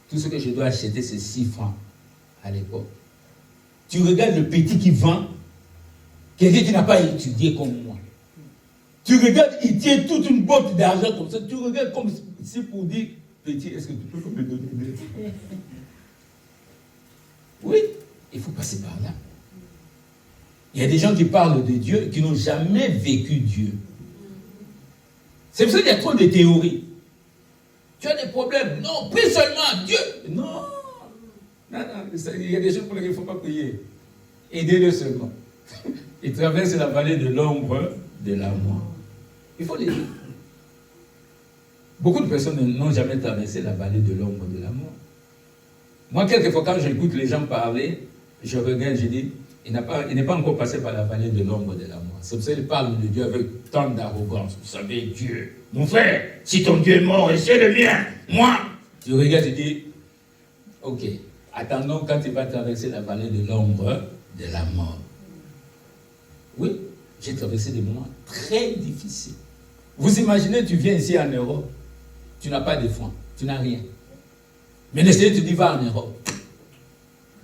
Speaker 1: Tout ce que je dois acheter, c'est 6 francs à l'époque. Tu regardes le petit qui vend, quelqu'un qui n'a pas étudié comme moi. Tu regardes, il tient toute une botte d'argent comme ça. Tu regardes comme si pour dire, petit, est-ce que tu peux me donner une lettre? Oui, il faut passer par là. Il y a des gens qui parlent de Dieu et qui n'ont jamais vécu Dieu. C'est pour ça qu'il y a trop de théories. Tu as des problèmes. Non, prie seulement Dieu. Non. Non, non, il y a des choses pour lesquelles il ne faut pas prier. Aidez-le seulement. Il traverse la vallée de l'ombre de la mort. Il faut l'aider. Beaucoup de personnes n'ont jamais traversé la vallée de l'ombre de la mort. Moi, quelquefois, quand j'écoute les gens parler, je regarde, je dis, il n'est pas encore passé par la vallée de l'ombre de la mort. C'est pour ça qu'il parle de Dieu avec tant d'arrogance. Vous savez, Dieu, mon frère, si ton Dieu est mort et c'est le mien, moi, tu regardes et dis, ok, attendons quand il va traverser la vallée de l'ombre de la mort. Oui, j'ai traversé des moments très difficiles. Vous imaginez, tu viens ici en Europe, tu n'as pas de fonds, tu n'as rien. Mais le Seigneur te dit, va en Europe.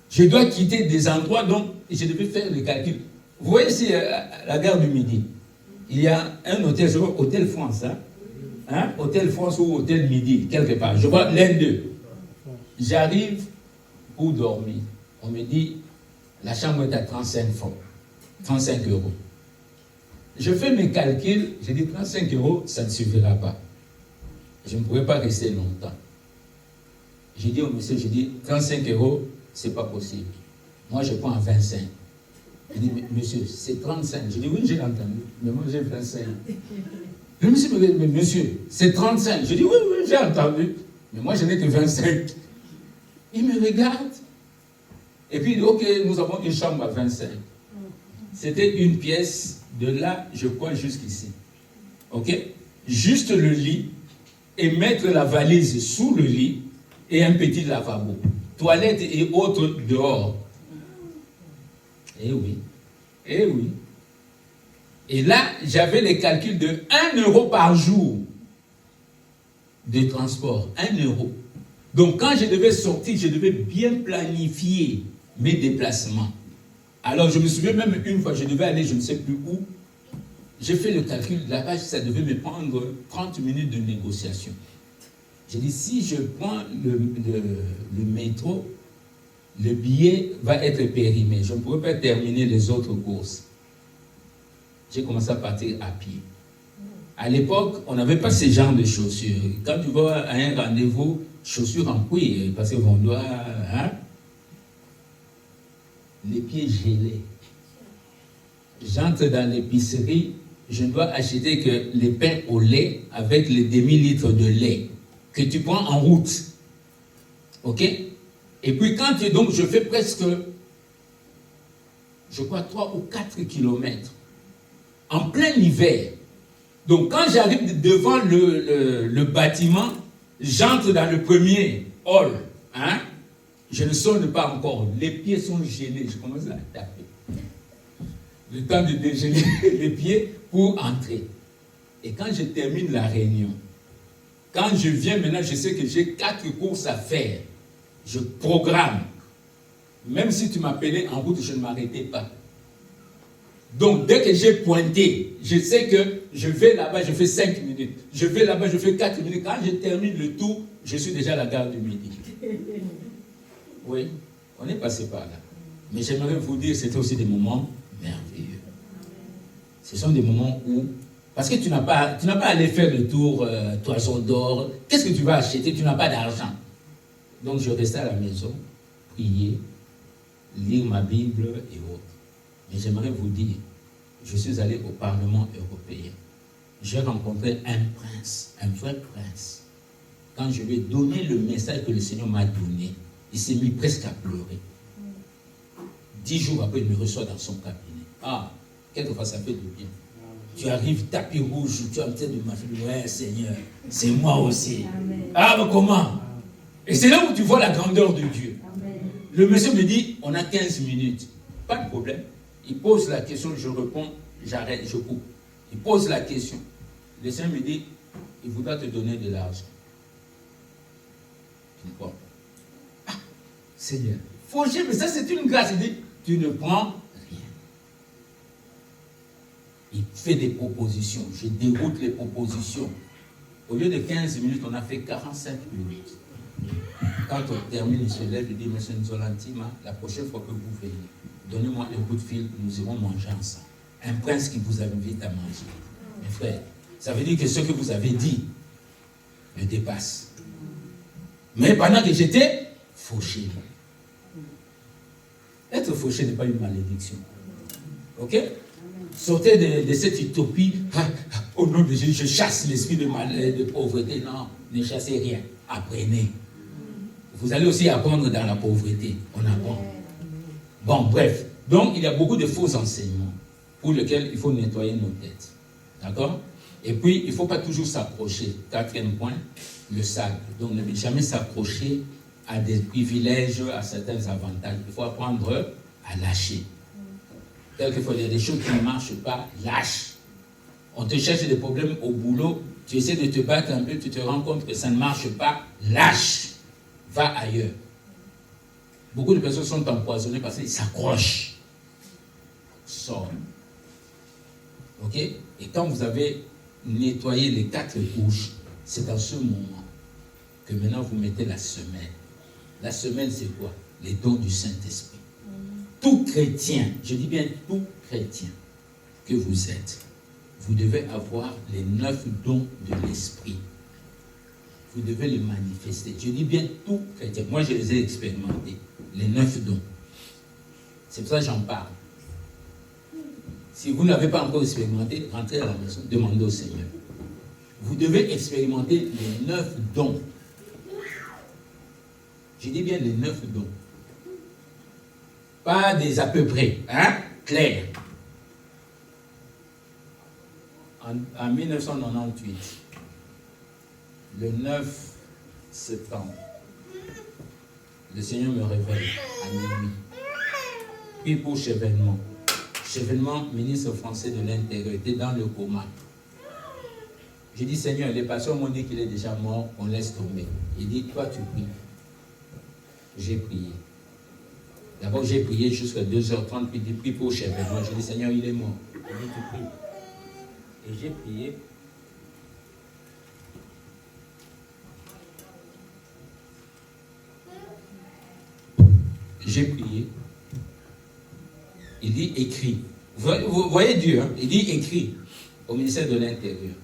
Speaker 1: Je dois quitter des endroits, donc je devais faire le calcul.
Speaker 2: Vous voyez ici, à la gare du Midi, il y a un hôtel, je vois, Hôtel France, hein? Hôtel France ou Hôtel Midi, quelque part. Je vois l'un d'eux. J'arrive pour dormir. On me dit, la chambre est à 35 francs, 35 euros. Je fais mes calculs, je dis 35 euros, ça ne suffira pas. Je ne pourrais pas rester longtemps. J'ai dit au monsieur, je dis 35 euros, c'est pas possible. Moi, je prends à 25. Il dit, monsieur, c'est 35. Je dis, oui, j'ai entendu, mais moi, j'ai 25. Le monsieur me dit, mais monsieur, c'est 35. Je dis, oui, oui, j'ai entendu, mais moi, je n'ai que 25. Il me regarde, et puis il dit, ok, nous avons une chambre à 25. C'était une pièce, de là, je crois, jusqu'ici. Ok? Juste le lit, et mettre la valise sous le lit, et un petit lavabo. Toilette et autres dehors. Eh oui. Eh oui. Et là, j'avais les calculs de 1 euro par jour de transport. 1 euro. Donc, quand je devais sortir, je devais bien planifier mes déplacements. Alors, je me souviens même une fois, je devais aller, je ne sais plus où. J'ai fait le calcul, là-bas, ça devait me prendre 30 minutes de négociation. J'ai dit, si je prends le métro, le billet va être périmé. Je ne pourrai pas terminer les autres courses. J'ai commencé à partir à pied. À l'époque, on n'avait pas ce genre de chaussures. Quand tu vas à un rendez-vous, chaussures en cuir, parce qu'on doit... Hein, les pieds gelés. J'entre dans l'épicerie, je dois acheter que les pains au lait avec les demi-litres de lait que tu prends en route. Ok? Et puis quand tu... Donc je fais presque, je crois, 3 ou 4 kilomètres. En plein hiver. Donc quand j'arrive devant le bâtiment, j'entre dans le premier hall. Hein? Je ne sonne pas encore. Les pieds sont gelés. Je commence à taper. Le temps de dégeler les pieds pour entrer. Et quand je termine la réunion, quand je viens maintenant, je sais que j'ai 4 courses à faire. Je programme. Même si tu m'appelais en route, je ne m'arrêtais pas. Donc, dès que j'ai pointé, je sais que je vais là-bas, je fais 5 minutes. Je vais là-bas, je fais 4 minutes. Quand je termine le tour, je suis déjà à la gare du Midi. Oui, on est passé par là. Mais j'aimerais vous dire, c'était aussi des moments merveilleux. Ce sont des moments où... Parce que tu n'as pas à aller faire le tour Toison d'Or. Qu'est-ce que tu vas acheter? Tu n'as pas d'argent. Donc je restais à la maison, prier, lire ma Bible et autres. Mais j'aimerais vous dire, je suis allé au Parlement européen. J'ai rencontré un prince, un vrai prince. Quand je lui ai donné le message que le Seigneur m'a donné, il s'est mis presque à pleurer. 10 jours après, il me reçoit dans son cabinet. Ah, quelquefois ça fait du bien. Tu arrives tapis rouge, tu es en train de marcher. Ouais, Seigneur, c'est moi aussi. Amen. Ah, mais comment? Et c'est là où tu vois la grandeur de Dieu. Amen. Le monsieur me dit, on a 15 minutes. Pas de problème. Il pose la question, je réponds, j'arrête, je coupe. Il pose la question. Le Seigneur me dit, il voudra te donner de l'argent. Tu ne prends pas. Ah, Seigneur, fauché, mais ça c'est une grâce. Il dit, tu ne prends rien. Il fait des propositions. Je déroute les propositions. Au lieu de 15 minutes, on a fait 45 minutes. Quand on termine, il se lève et dit, Monsieur Nzolantima, la prochaine fois que vous venez, donnez-moi un coup de fil, nous irons manger ensemble. Un prince qui vous invite à manger. Mes frères, ça veut dire que ce que vous avez dit me dépasse. Mais pendant que j'étais fauché. Être fauché n'est pas une malédiction. Ok? Sortez de cette utopie. Au nom de Jésus, je chasse l'esprit de pauvreté. Non, ne chassez rien. Apprenez. Vous allez aussi apprendre dans la pauvreté. On apprend. Bon, bref. Donc, il y a beaucoup de faux enseignements pour lesquels il faut nettoyer nos têtes. D'accord? Et puis, il ne faut pas toujours s'approcher. 4e point, le sable. Donc, ne jamais s'approcher à des privilèges, à certains avantages. Il faut apprendre à lâcher. Quelquefois, il y a des choses qui ne marchent pas, lâche. On te cherche des problèmes au boulot, tu essaies de te battre un peu, tu te rends compte que ça ne marche pas, lâche. Va ailleurs. Beaucoup de personnes sont empoisonnées parce qu'ils s'accrochent. sort. Ok? Et quand vous avez nettoyé les 4 couches, c'est dans ce moment que maintenant vous mettez la semelle. La semelle, c'est quoi? Les dons du Saint-Esprit. Tout chrétien, je dis bien tout chrétien que vous êtes, vous devez avoir les 9 dons de l'Esprit. Vous devez les manifester. Je dis bien tout chrétien. Moi, je les ai expérimentés. Les 9 dons. C'est pour ça que j'en parle. Si vous n'avez pas encore expérimenté, rentrez à la maison, demandez au Seigneur. Vous devez expérimenter les 9 dons. Je dis bien les 9 dons. Pas des à peu près, hein? Clair. En 1998, le 9 septembre, le Seigneur me révèle à minuit. Puis pour Chevènement. Chevènement, ministre français de l'Intérieur, était dans le coma. J'ai dit, Seigneur, les pasteurs m'ont dit qu'il est déjà mort, on laisse tomber. Il dit, toi tu pries. J'ai prié. D'abord j'ai prié jusqu'à 2h30, puis il dit, prie pour Chevènement. J'ai dit, Seigneur, il est mort. Il dit, tu pries. Et j'ai prié. J'ai prié. Il dit écrit. Vous voyez Dieu, hein? Il dit écrit au ministère de l'Intérieur.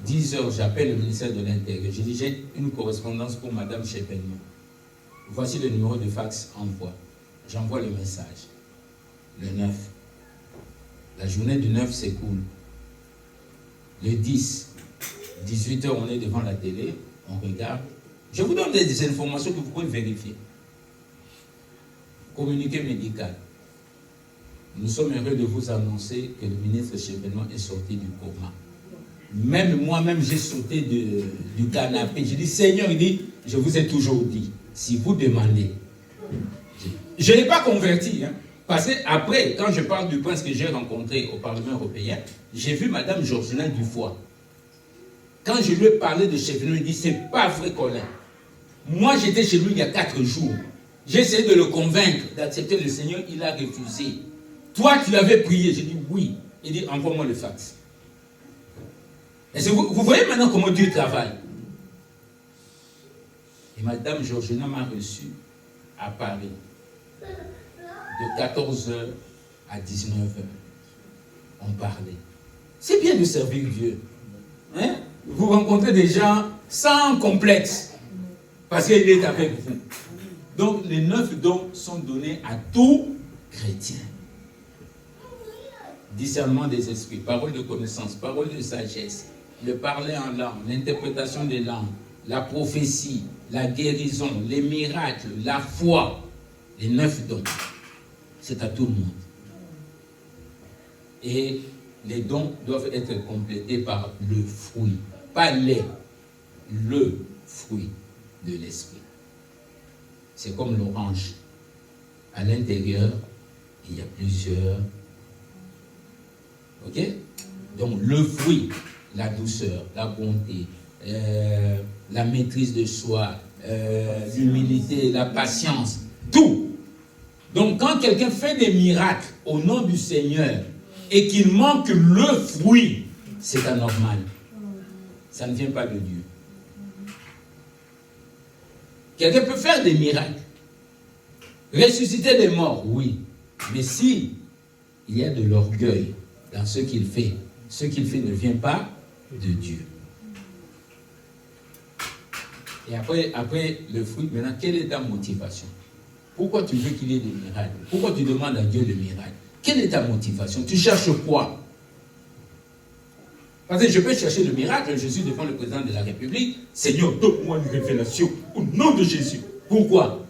Speaker 2: 10 heures, j'appelle le ministère de l'Intérieur. J'ai dit, j'ai une correspondance pour Madame Chevènement. Voici le numéro de fax, envoie. J'envoie le message. Le 9. La journée du 9 s'écoule. Le 10, 18h, on est devant la télé, on regarde. Je vous donne des informations que vous pouvez vérifier. Communiqué médical. Nous sommes heureux de vous annoncer que le ministre Chevènement est sorti du coma. Même moi-même, j'ai sauté du canapé. J'ai dit, Seigneur, il dit, je vous ai toujours dit, si vous demandez. Je n'ai pas converti, hein, parce qu'après, quand je parle du prince que j'ai rencontré au Parlement européen, j'ai vu Madame Georgina Dufoy. Quand je lui ai parlé de Chevènement, il dit, c'est pas vrai, Colin. Moi, j'étais chez lui il y a 4 jours. J'ai essayé de le convaincre d'accepter le Seigneur, il a refusé. Toi, tu avais prié. J'ai dit oui. Il dit, envoie-moi le fax. Et vous voyez maintenant comment Dieu travaille. Et Madame Georgina m'a reçu à Paris de 14h à 19h. On parlait. C'est bien de servir Dieu. Hein? Vous rencontrez des gens sans complexe. Parce qu'il est avec vous. Donc les 9 dons sont donnés à tout chrétien. Discernement des esprits, parole de connaissance, parole de sagesse, le parler en langue, l'interprétation des langues, la prophétie, la guérison, les miracles, la foi, les 9 dons. C'est à tout le monde. Et les dons doivent être complétés par le fruit, pas le fruit de l'esprit. C'est comme l'orange. À l'intérieur, il y a plusieurs. Ok? Donc le fruit, la douceur, la bonté, la maîtrise de soi, l'humilité, la patience, tout. Donc quand quelqu'un fait des miracles au nom du Seigneur et qu'il manque le fruit, c'est anormal. Ça ne vient pas de Dieu. Quelqu'un peut faire des miracles. Ressusciter des morts, oui. Mais si il y a de l'orgueil dans ce qu'il fait ne vient pas de Dieu. Et après le fruit, maintenant, quelle est ta motivation? Pourquoi tu veux qu'il y ait des miracles? Pourquoi tu demandes à Dieu le miracle? Quelle est ta motivation? Tu cherches quoi? Parce que je peux chercher le miracle, je suis devant le président de la République. Seigneur, donne-moi une révélation au nom de Jésus. Pourquoi?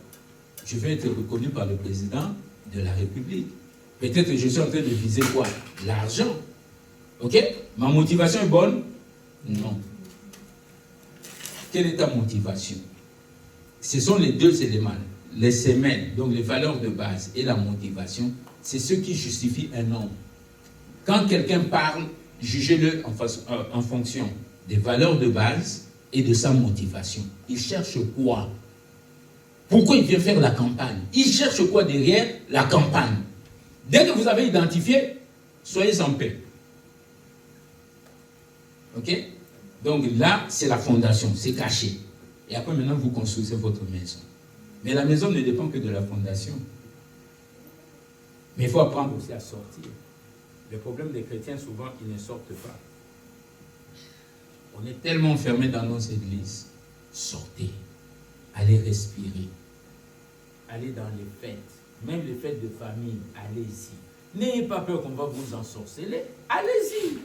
Speaker 2: Je veux être reconnu par le président de la République. Peut-être que je suis en train de viser quoi? L'argent. Ok? Ma motivation est bonne? Non. Quelle est ta motivation? Ce sont les 2 éléments. Les semelles, donc les valeurs de base et la motivation, c'est ce qui justifie un homme. Quand quelqu'un parle, jugez-le en fonction des valeurs de base et de sa motivation. Il cherche quoi? Pourquoi il vient faire la campagne? Il cherche quoi derrière la campagne? Dès que vous avez identifié, soyez en paix. Ok? Donc là, c'est la fondation, c'est caché. Et après, maintenant, vous construisez votre maison. Mais la maison ne dépend que de la fondation. Mais il faut apprendre aussi à sortir. Le problème des chrétiens, souvent, ils ne sortent pas. On est tellement enfermés dans nos églises. Sortez. Allez respirer. Allez dans les fêtes. Même les fêtes de famille, allez-y. N'ayez pas peur qu'on va vous ensorceler. Allez-y.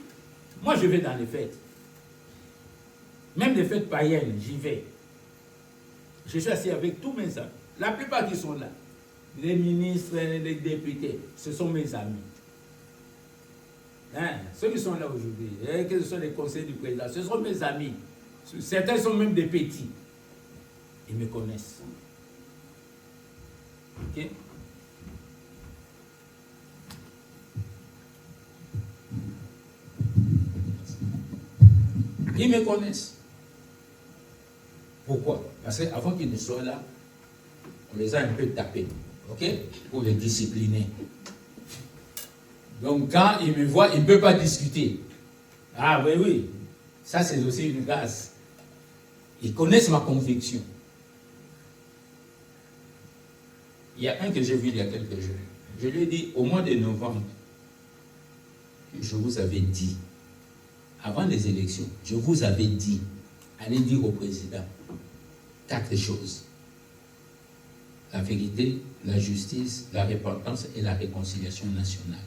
Speaker 2: Moi, je vais dans les fêtes. Même les fêtes païennes, j'y vais. Je suis assis avec tous mes amis. La plupart qui sont là, les ministres, les députés, ce sont mes amis. Hein? Ceux qui sont là aujourd'hui, que ce soit les conseillers du président, ce sont mes amis. Certains sont même des petits. Ils me connaissent. Ok? Ils me connaissent. Pourquoi? Parce qu'avant qu'ils ne soient là, on les a un peu tapés, ok? Pour les discipliner. Donc quand ils me voient, ils ne peuvent pas discuter. Ah oui, oui, ça c'est aussi une grâce. Ils connaissent ma conviction. Il y a un que j'ai vu il y a quelques jours. Je lui ai dit, au mois de novembre, je vous avais dit, avant les élections, je vous avais dit, allez dire au président 4 choses. La vérité, la justice, la repentance et la réconciliation nationale.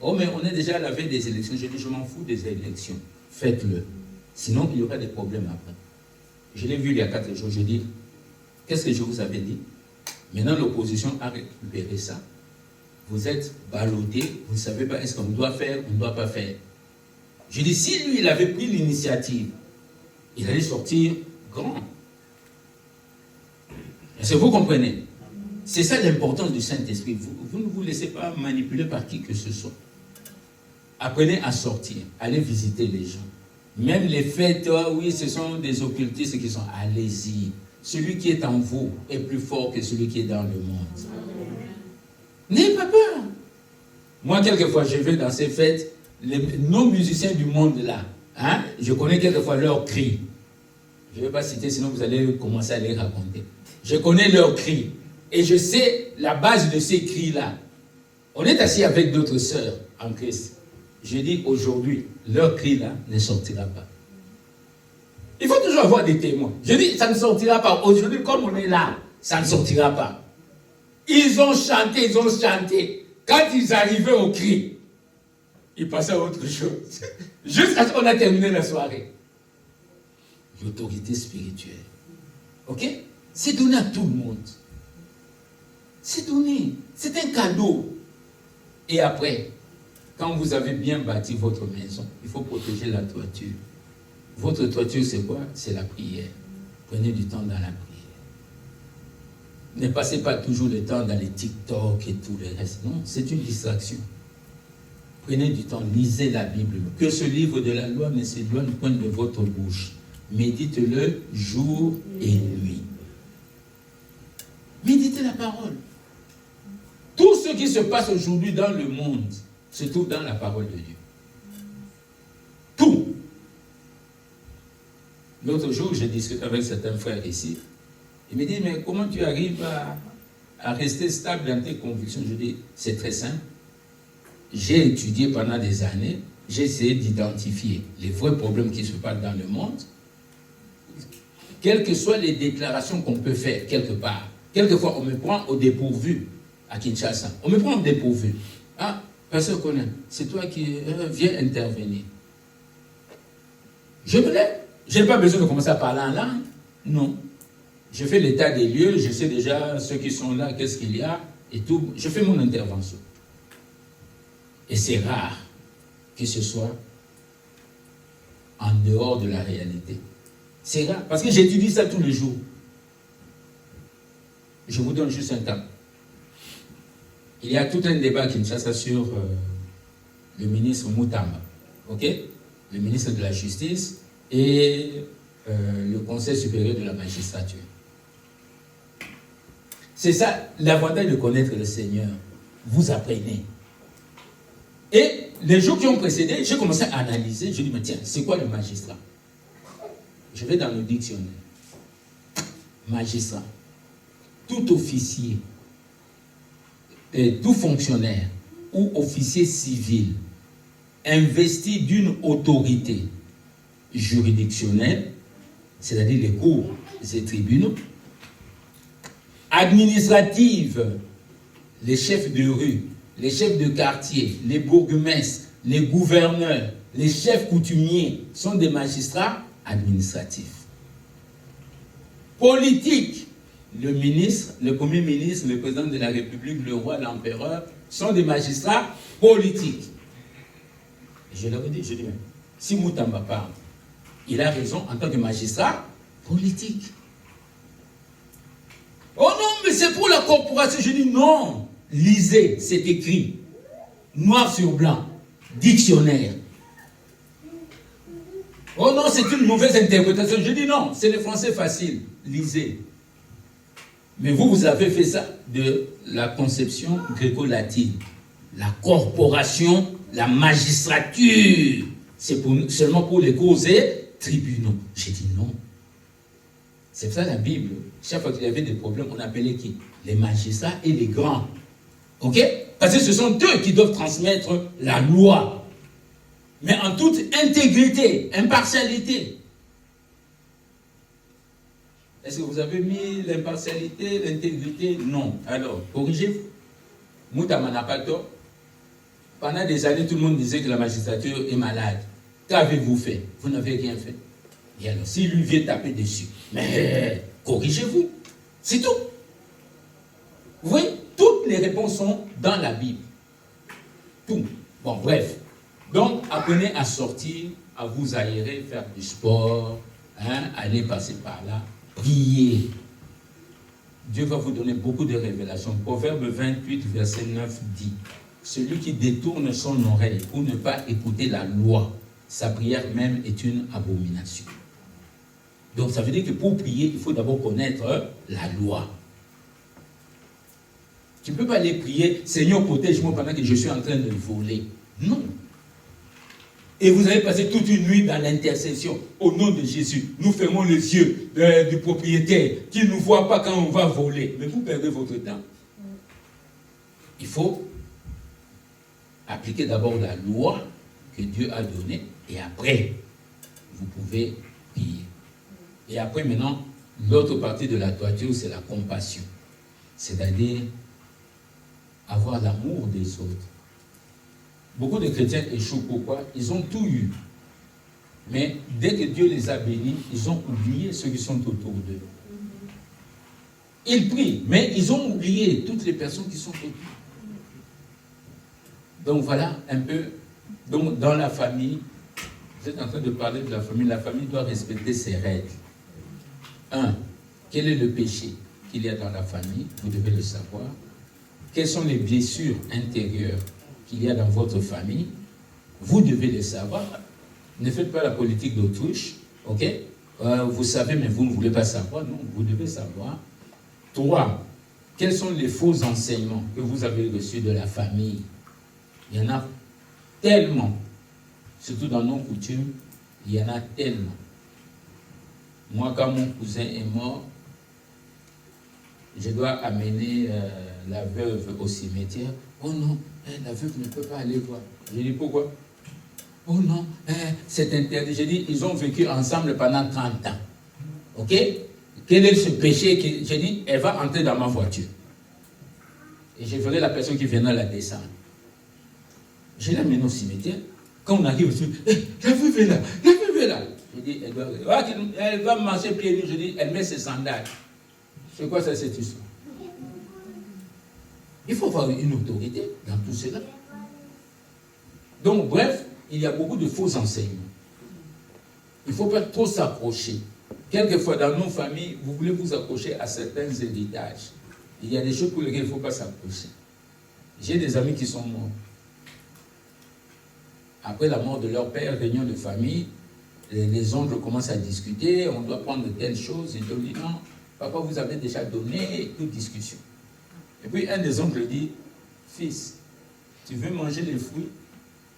Speaker 2: Oh, mais on est déjà à la veille des élections. Je dis, je m'en fous des élections. Faites-le. Sinon, il y aura des problèmes après. Je l'ai vu il y a 4 jours. Je dis, qu'est-ce que je vous avais dit? Maintenant, l'opposition a récupéré ça. Vous êtes ballottés. Vous ne savez pas est-ce qu'on doit faire ou on ne doit pas faire. Je dis, si lui, il avait pris l'initiative, il allait sortir grand. Est-ce que vous comprenez? C'est ça l'importance du Saint-Esprit. Vous ne vous laissez pas manipuler par qui que ce soit. Apprenez à sortir. Allez visiter les gens. Même les fêtes, oui, ce sont des occultistes qui sont. Allez-y. Celui qui est en vous est plus fort que celui qui est dans le monde. N'ayez pas peur. Moi, quelquefois, je vais dans ces fêtes, nos musiciens du monde là, hein, je connais quelquefois leurs cris. Je ne vais pas citer, sinon vous allez commencer à les raconter. Je connais leurs cris. Et je sais la base de ces cris-là. On est assis avec d'autres sœurs en Christ. Je dis aujourd'hui, leur cri-là ne sortira pas. Il faut toujours avoir des témoins. Je dis, ça ne sortira pas. Aujourd'hui, comme on est là, ça ne sortira pas. Ils ont chanté, ils ont chanté. Quand ils arrivaient au cri, ils passaient à autre chose. Jusqu'à ce qu'on a terminé la soirée. L'autorité spirituelle. Ok? C'est donné à tout le monde. C'est donné. C'est un cadeau. Et après, quand vous avez bien bâti votre maison, il faut protéger la toiture. Votre toiture, c'est quoi? C'est la prière. Prenez du temps dans la prière. Ne passez pas toujours le temps dans les TikTok et tout le reste. Non, c'est une distraction. Prenez du temps, lisez la Bible. Que ce livre de la loi ne s'éloigne point de votre bouche. Méditez-le jour et nuit. Méditez la parole. Tout ce qui se passe aujourd'hui dans le monde se trouve dans la parole de Dieu. Tout. L'autre jour, je discute avec certains frères ici. Il me dit, mais comment tu arrives à rester stable dans tes convictions? Je dis, c'est très simple. J'ai étudié pendant des années, j'ai essayé d'identifier les vrais problèmes qui se passent dans le monde, quelles que soient les déclarations qu'on peut faire quelque part. Quelquefois, on me prend au dépourvu à Kinshasa. On me prend au dépourvu. Ah, pasteur Conan, c'est toi qui viens intervenir. Je me lève. Je n'ai pas besoin de commencer à parler en langue. Non. Je fais l'état des lieux, je sais déjà ceux qui sont là, qu'est-ce qu'il y a, et tout. Je fais mon intervention. Et c'est rare que ce soit en dehors de la réalité. C'est rare, parce que j'étudie ça tous les jours. Je vous donne juste un temps. Il y a tout un débat qui me chasse sur le ministre Moutamba, ok? Le ministre de la Justice et le Conseil supérieur de la magistrature. C'est ça l'avantage de connaître le Seigneur. vous apprenez. Et les jours qui ont précédé, j'ai commencé à analyser. Je dis, mais tiens, c'est quoi le magistrat? Je vais dans le dictionnaire. Magistrat. Tout officier, et tout fonctionnaire ou officier civil investi d'une autorité juridictionnelle, c'est-à-dire les cours et tribunaux, administrative, les chefs de rue, les chefs de quartier, les bourgmestres, les gouverneurs, les chefs coutumiers sont des magistrats administratifs. Politique, le ministre, le premier ministre, le président de la République, le roi, l'empereur, sont des magistrats politiques. Je leur ai dit, si Moutamba parle, il a raison en tant que magistrat politique. Oh non, mais c'est pour la corporation. Je dis non, lisez, c'est écrit, noir sur blanc, dictionnaire. Oh non, c'est une mauvaise interprétation. Je dis non, c'est le français facile, lisez. Mais vous avez fait ça de la conception gréco-latine. La corporation, la magistrature, c'est seulement pour les causes et tribunaux. J'ai dit non. C'est pour ça la Bible, chaque fois qu'il y avait des problèmes, on appelait qui? Les magistrats et les grands. Ok? Parce que ce sont eux qui doivent transmettre la loi. Mais en toute intégrité, impartialité. Est-ce que vous avez mis l'impartialité, l'intégrité? Non. Alors, corrigez-vous. Moutama n'a pas tort. Pendant des années, tout le monde disait que la magistrature est malade. Qu'avez-vous fait? Vous n'avez rien fait. Et alors, si lui vient taper dessus, mais corrigez-vous. C'est tout. Vous voyez, toutes les réponses sont dans la Bible. Tout. Bon, bref. Donc, apprenez à sortir, à vous aérer, faire du sport, aller passer par là. Priez. Dieu va vous donner beaucoup de révélations. Proverbe 28, verset 9 dit, celui qui détourne son oreille pour ne pas écouter la loi, sa prière même est une abomination. Donc ça veut dire que pour prier, il faut d'abord connaître la loi. Tu ne peux pas aller prier, Seigneur protège-moi pendant que je suis en train de voler. Non. Et vous allez passer toute une nuit dans l'intercession. Au nom de Jésus, nous fermons les yeux du propriétaire qui ne nous voit pas quand on va voler. Mais vous perdez votre temps. Il faut appliquer d'abord la loi que Dieu a donnée et après, vous pouvez prier. Et après, maintenant, l'autre partie de la toiture, c'est la compassion. C'est-à-dire avoir l'amour des autres. Beaucoup de chrétiens échouent. Pourquoi? Ils ont tout eu. Mais dès que Dieu les a bénis, ils ont oublié ceux qui sont autour d'eux. Ils prient, mais ils ont oublié toutes les personnes qui sont autour. Donc voilà un peu. Donc dans la famille, vous êtes en train de parler de la famille. La famille doit respecter ses règles. 1. Quel est le péché qu'il y a dans la famille? Vous devez le savoir. Quelles sont les blessures intérieures qu'il y a dans votre famille? Vous devez le savoir. Ne faites pas la politique d'autruche. Ok? Vous savez, mais vous ne voulez pas savoir. Non, vous devez savoir. 3. Quels sont les faux enseignements que vous avez reçus de la famille? Il y en a tellement. Surtout dans nos coutumes, il y en a tellement. Moi, quand mon cousin est mort, je dois amener la veuve au cimetière. Oh non, la veuve ne peut pas aller voir. Je dis pourquoi? Oh non, c'est interdit. Je dis, ils ont vécu ensemble pendant 30 ans. Ok? Quel est ce péché que j'ai dit? Elle va entrer dans ma voiture. Et je ferai la personne qui viendra la descendre. Je l'amène au cimetière. Quand on arrive dessus, la veuve est là, la veuve est là. Je dis, elle va marcher pieds nus. Je dis, elle met ses sandales. C'est quoi ça, cette histoire? Il faut avoir une autorité dans tout cela. Donc, bref, il y a beaucoup de faux enseignements. Il ne faut pas trop s'approcher. Quelquefois, dans nos familles, vous voulez vous accrocher à certains héritages. Il y a des choses pour lesquelles il ne faut pas s'approcher. J'ai des amis qui sont morts. Après la mort de leur père, réunion de famille, les oncles commencent à discuter, on doit prendre telle chose. Ils disent non, papa vous avez déjà donné, toute discussion. Et puis un des oncles dit, fils, tu veux manger les fruits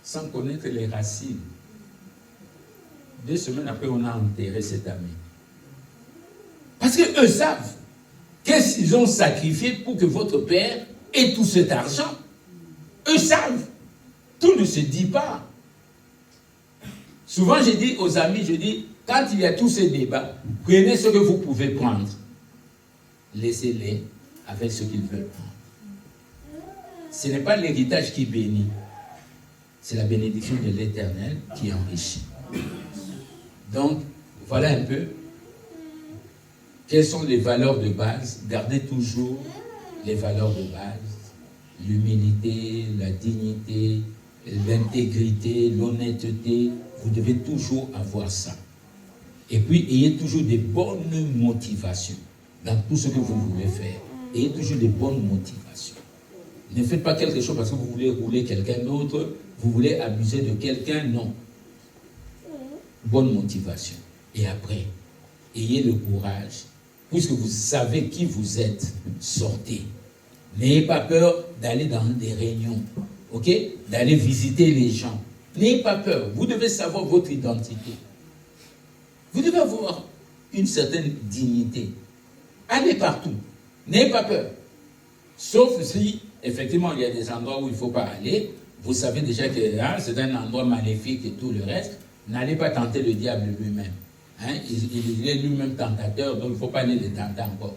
Speaker 2: sans connaître les racines. 2 semaines après, on a enterré cet ami. Parce qu'eux savent qu'est-ce qu'ils ont sacrifié pour que votre père ait tout cet argent. Eux savent. Tout ne se dit pas. Souvent, je dis aux amis, je dis, quand il y a tous ces débats, prenez ce que vous pouvez prendre. Laissez-les avec ce qu'ils veulent prendre. Ce n'est pas l'héritage qui bénit. C'est la bénédiction de l'Éternel qui enrichit. Donc, voilà un peu quelles sont les valeurs de base. Gardez toujours les valeurs de base. L'humilité, la dignité, l'intégrité, l'honnêteté. Vous devez toujours avoir ça. Et puis, ayez toujours des bonnes motivations dans tout ce que vous voulez faire. Ayez toujours des bonnes motivations. Ne faites pas quelque chose parce que vous voulez rouler quelqu'un d'autre, vous voulez abuser de quelqu'un, non. Bonne motivation. Et après, ayez le courage, puisque vous savez qui vous êtes, sortez. N'ayez pas peur d'aller dans des réunions, ok? D'aller visiter les gens. N'ayez pas peur, vous devez savoir votre identité. Vous devez avoir une certaine dignité. Allez partout, n'ayez pas peur. Sauf si, effectivement, il y a des endroits où il ne faut pas aller. Vous savez déjà que c'est un endroit maléfique et tout le reste. N'allez pas tenter le diable lui-même. Il est lui-même tentateur, donc il ne faut pas aller le tenter encore.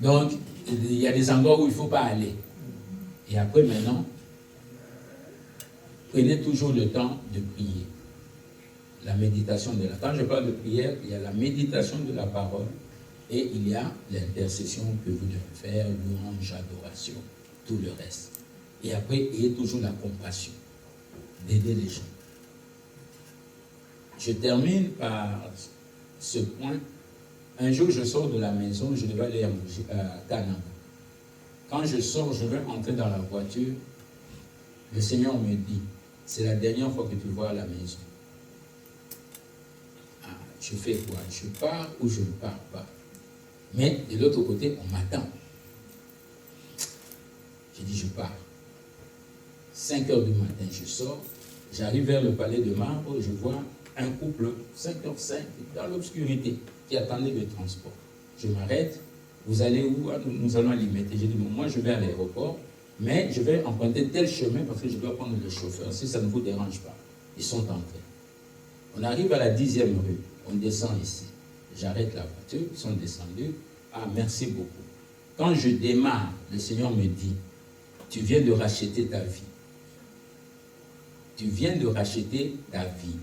Speaker 2: Donc, il y a des endroits où il ne faut pas aller. Et après, maintenant, prenez toujours le temps de prier. La méditation de la... Quand je parle de prière, il y a la méditation de la parole et il y a l'intercession que vous devez faire, louange, adoration, tout le reste. Et après, ayez toujours la compassion d'aider les gens. Je termine par ce point. Un jour, je sors de la maison, je devais aller à Canaan. Quand je sors, je vais entrer dans la voiture. Le Seigneur me dit, c'est la dernière fois que tu vois la maison. Ah, je fais quoi? Je pars ou je ne pars pas? Mais de l'autre côté, on m'attend. J'ai dit, je pars. 5 heures du matin, je sors. J'arrive vers le palais de Marbre, je vois un couple, 5h05, dans l'obscurité, qui attendait le transport. Je m'arrête. Vous allez où? Nous allons à Limete. J'ai dit, bon, moi je vais à l'aéroport, mais je vais emprunter tel chemin parce que je dois prendre le chauffeur, si ça ne vous dérange pas. Ils sont entrés. On arrive à la 10e rue, on descend ici. J'arrête la voiture, ils sont descendus. Ah, merci beaucoup. Quand je démarre, le Seigneur me dit, tu viens de racheter ta vie. Tu viens de racheter ta vie.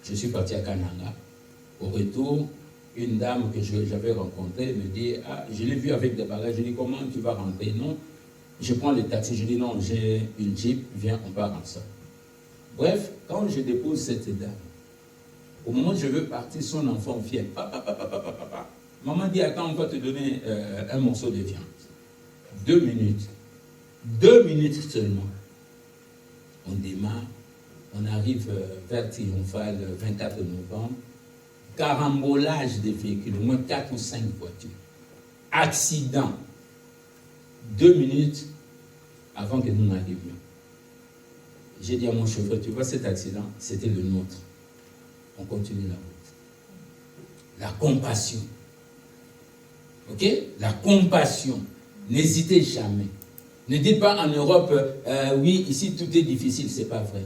Speaker 2: Je suis parti à Kananga. Au retour, une dame que j'avais rencontrée me dit, ah, je l'ai vu avec des bagages. Je dis, comment tu vas rentrer? Non, je prends le taxi. Je dis, non, j'ai une Jeep, viens, on part ensemble. Bref, quand je dépose cette dame, au moment où je veux partir, son enfant vient. Papa. Maman dit, attends, on va te donner un morceau de viande. 2 minutes. 2 minutes seulement. On démarre. On arrive vers Triomphal, 24 novembre. Carambolage des véhicules, au moins 4 ou 5 voitures. Accident. 2 minutes avant que nous n'arrivions. J'ai dit à mon chauffeur, tu vois cet accident, c'était le nôtre. On continue la route. La compassion. Ok? La compassion. N'hésitez jamais. Ne dites pas en Europe, oui, ici tout est difficile, c'est pas vrai.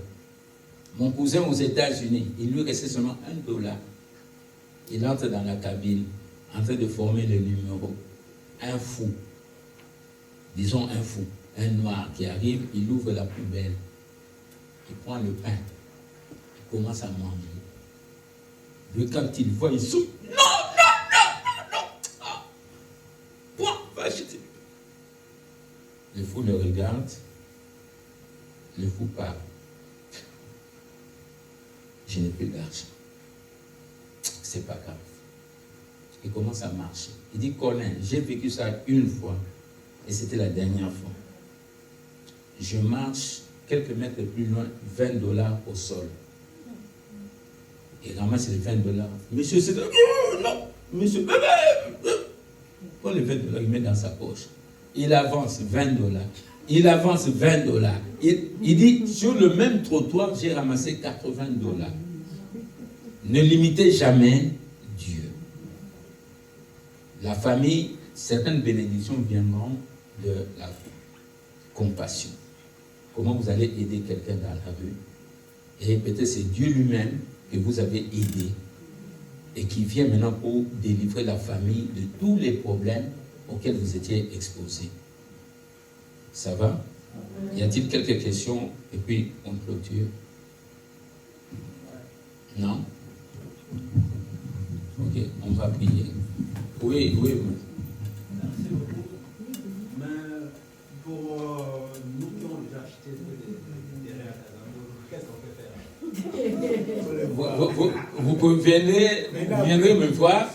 Speaker 2: Mon cousin aux États-Unis, il lui restait seulement $1. Il entre dans la cabine, en train de former le numéro. Un fou, disons un fou, un noir qui arrive, il ouvre la poubelle, il prend le pain, il commence à manger. Lui, quand il voit, il saute. Non. Ah. Point, va acheter. Le fou le regarde, le fou part. Je n'ai plus d'argent. C'est pas grave. Il commence à marcher. Il dit, Colin, j'ai vécu ça une fois et c'était la dernière fois. Je marche quelques mètres plus loin, $20 au sol. Il ramasse les $20. Monsieur, c'est... Non, monsieur, prends les $20, il met dans sa poche. Il avance $20. il avance $20. Il dit, sur le même trottoir, j'ai ramassé $80. Ne limitez jamais Dieu. La famille, certaines bénédictions viendront de la compassion. Comment vous allez aider quelqu'un dans la rue? Et peut-être c'est Dieu lui-même que vous avez aidé et qui vient maintenant pour délivrer la famille de tous les problèmes auxquels vous étiez exposés. Ça va? Y a-t-il quelques questions? Et puis on clôture. Non? Ok, on va prier. Oui, oui.
Speaker 3: Merci beaucoup. Mais pour nous qui ont déjà acheté des terrains à Casamance, qu'est-ce qu'on peut faire?
Speaker 2: Vous viendrez me voir